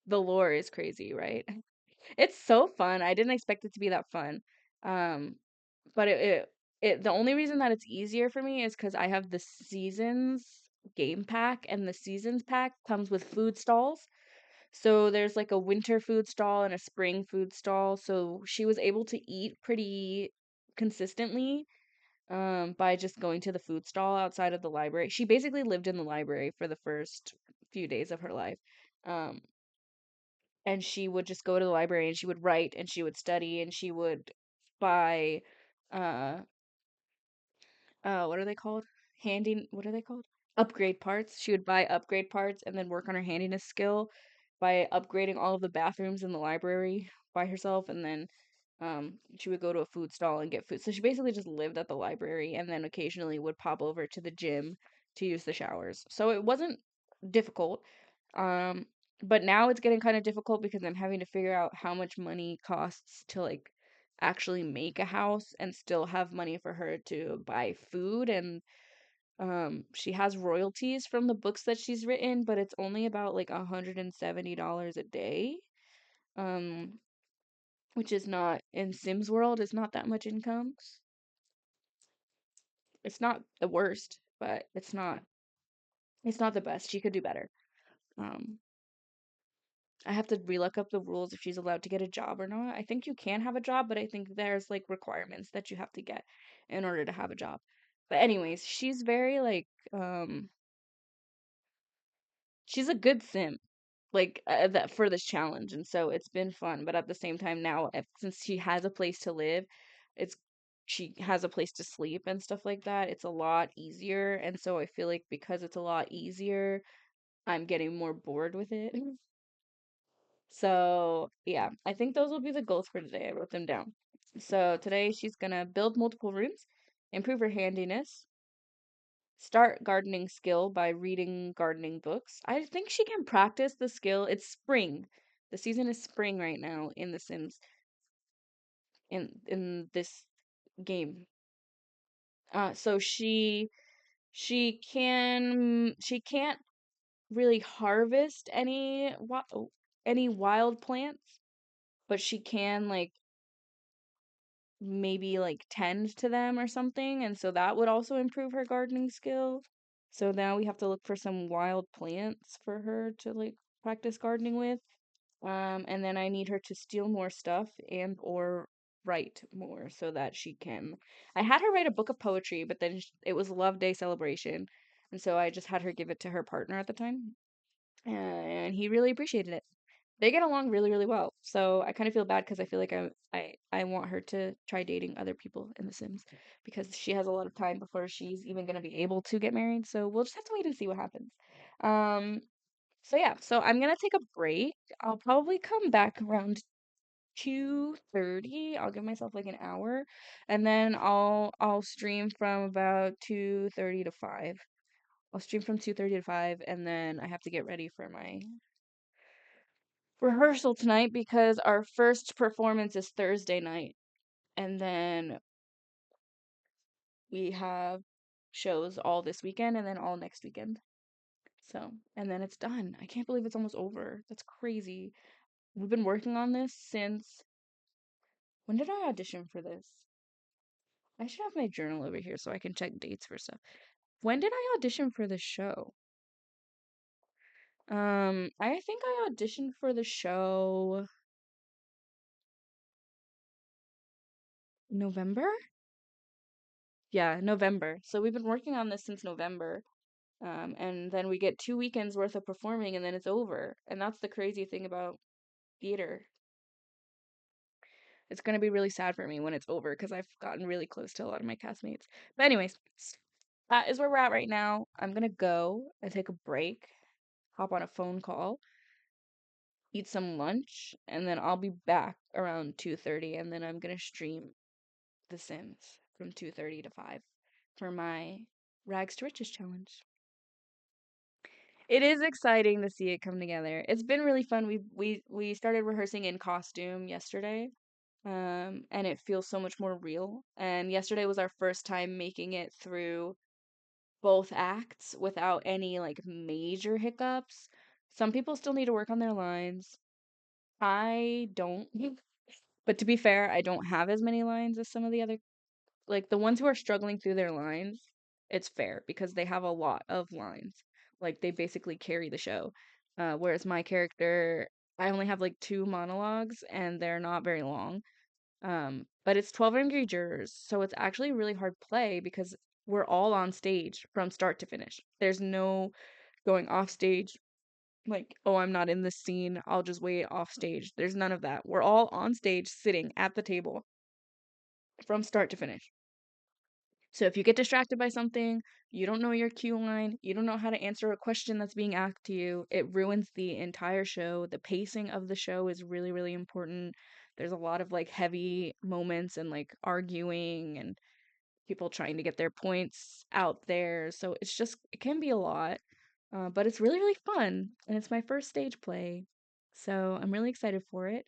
the lore is crazy, right? It's so fun. I didn't expect it to be that fun. Um, but the only reason that it's easier for me is because I have the seasons game pack, and the seasons pack comes with food stalls. So there's like a winter food stall and a spring food stall. So she was able to eat pretty consistently by just going to the food stall outside of the library. She basically lived in the library for the first few days of her life. Um, and she would just go to the library and she would write and she would study and she would buy uh what are they called? What are they called? Upgrade parts. She would buy upgrade parts and then work on her handiness skill by upgrading all of the bathrooms in the library by herself, and then she would go to a food stall and get food. So she basically just lived at the library and then occasionally would pop over to the gym to use the showers. So it wasn't difficult. Um but now it's getting kind of difficult because I'm having to figure out how much money costs to like actually make a house and still have money for her to buy food, and she has royalties from the books that she's written, but it's only about like $170 a day. Um which is not in Sims world, it's not that much income. It's not the worst, but it's not the best. She could do better. Um I have to relook up the rules if she's allowed to get a job or not. I think you can have a job, but I think there's like requirements that you have to get in order to have a job. But anyways, she's very like she's a good sim like that for this challenge, and so it's been fun. But at the same time now, since she has a place to live, it's she has a place to sleep and stuff like that. It's a lot easier, and so I feel like because it's a lot easier, I'm getting more bored with it. So, yeah, I think those will be the goals for today. I wrote them down. So, today she's gonna build multiple rooms, improve her handiness, start gardening skill by reading gardening books. I think she can practice the skill. It's spring. The season is spring right now in The Sims in this game. So she can't really harvest any wild plants, but she can like maybe like tend to them or something, and so that would also improve her gardening skill. So now we have to look for some wild plants for her to like practice gardening with. And then I need her to steal more stuff and or write more so that she can. I had her write a book of poetry, but then it was Love Day celebration, and so I just had her give it to her partner at the time, and he really appreciated it. They get along really, really well. So I kind of feel bad because I feel like I want her to try dating other people in The Sims because she has a lot of time before she's even gonna be able to get married. So we'll just have to wait and see what happens. Um, so yeah, so I'm gonna take a break. I'll probably come back around 2:30. I'll give myself like an hour, and then I'll stream from about 2:30 to 5. I'll stream from 2:30 to 5, and then I have to get ready for my rehearsal tonight because our first performance is Thursday night, and then we have shows all this weekend and then all next weekend. So, and then it's done. I can't believe it's almost over. That's crazy. We've been working on this since when did I audition for this? I should have my journal over here so I can check dates for stuff. When did I audition for the show? I think I auditioned for the show November? Yeah, November. So we've been working on this since November. And then we get 2 weekends worth of performing and then it's over. And that's the crazy thing about theater. It's going to be really sad for me when it's over because I've gotten really close to a lot of my castmates. But anyways, that is where we're at right now. I'm going to go and take a break, hop on a phone call, eat some lunch, and then I'll be back around 2:30 and then I'm going to stream The Sims from 2:30 to 5 for my Rags to Riches challenge. It is exciting to see it come together. It's been really fun. We started rehearsing in costume yesterday. And it feels so much more real. And yesterday was our first time making it through both acts without any like major hiccups. Some people still need to work on their lines. I don't. But to be fair, I don't have as many lines as some of the other, like the ones who are struggling through their lines. It's fair because they have a lot of lines. Like they basically carry the show. Whereas my character, I only have like 2 monologues and they're not very long. But it's 12 Angry Jurors, so it's actually a really hard play because we're all on stage from start to finish. There's no going off stage, like, oh, I'm not in this scene, I'll just wait off stage. There's none of that. We're all on stage sitting at the table from start to finish. So if you get distracted by something, you don't know your cue line, you don't know how to answer a question that's being asked to you, it ruins the entire show. The pacing of the show is really, really important. There's a lot of like heavy moments and like arguing and people trying to get their points out there. So it's just, it can be a lot, but it's really, really fun. And it's my first stage play. So I'm really excited for it.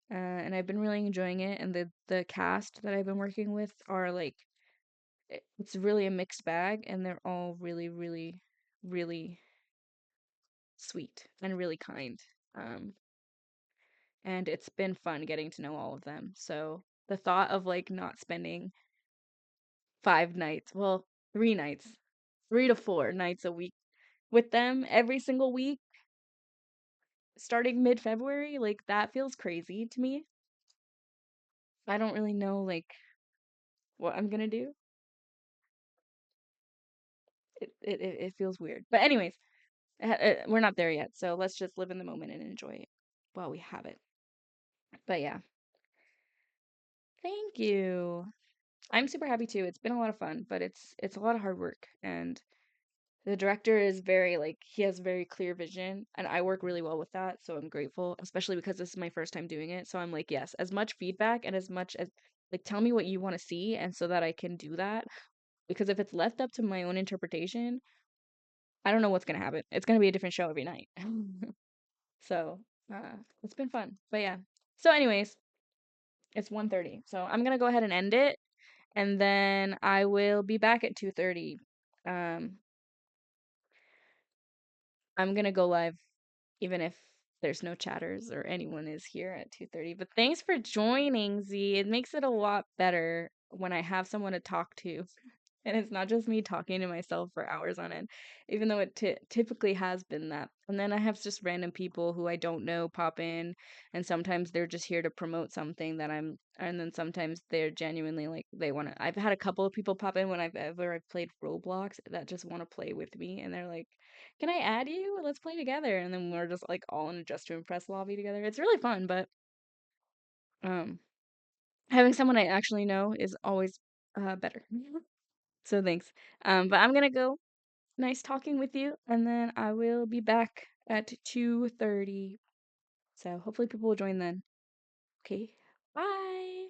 And I've been really enjoying it. And the cast that I've been working with are like, it's really a mixed bag and they're all really, really, really sweet and really kind. Um, and it's been fun getting to know all of them. So the thought of like not spending 5 nights, well, 3 nights, 3 to 4 nights a week with them every single week, starting mid-February, like that feels crazy to me. I don't really know like what I'm gonna do. It feels weird. But anyways, we're not there yet, so let's just live in the moment and enjoy it while we have it. But yeah, thank you. I'm super happy too. It's been a lot of fun, but it's a lot of hard work and the director is very like he has very clear vision and I work really well with that, so I'm grateful, especially because this is my first time doing it. So I'm like, yes, as much feedback and as much as like tell me what you want to see and so that I can do that because if it's left up to my own interpretation, I don't know what's going to happen. It's going to be a different show every night. So, it's been fun. But yeah. So anyways, it's 1:30. So I'm going to go ahead and end it and then I will be back at 2:30. Um I'm going to go live even if there's no chatters or anyone is here at 2:30. But thanks for joining, Z. It makes it a lot better when I have someone to talk to. And it's not just me talking to myself for hours on end, even though it typically has been that. And then I have just random people who I don't know pop in, and sometimes they're just here to promote something that and then sometimes they're genuinely like they want to. I've had a couple of people pop in when I've played Roblox that just want to play with me, and they're like, "Can I add you? Let's play together." And then we're just like all in a Just to Impress lobby together. It's really fun, but um, having someone I actually know is always better. So thanks. But I'm gonna go. Nice talking with you, and then I will be back at 2:30. So hopefully people will join then. Okay, bye.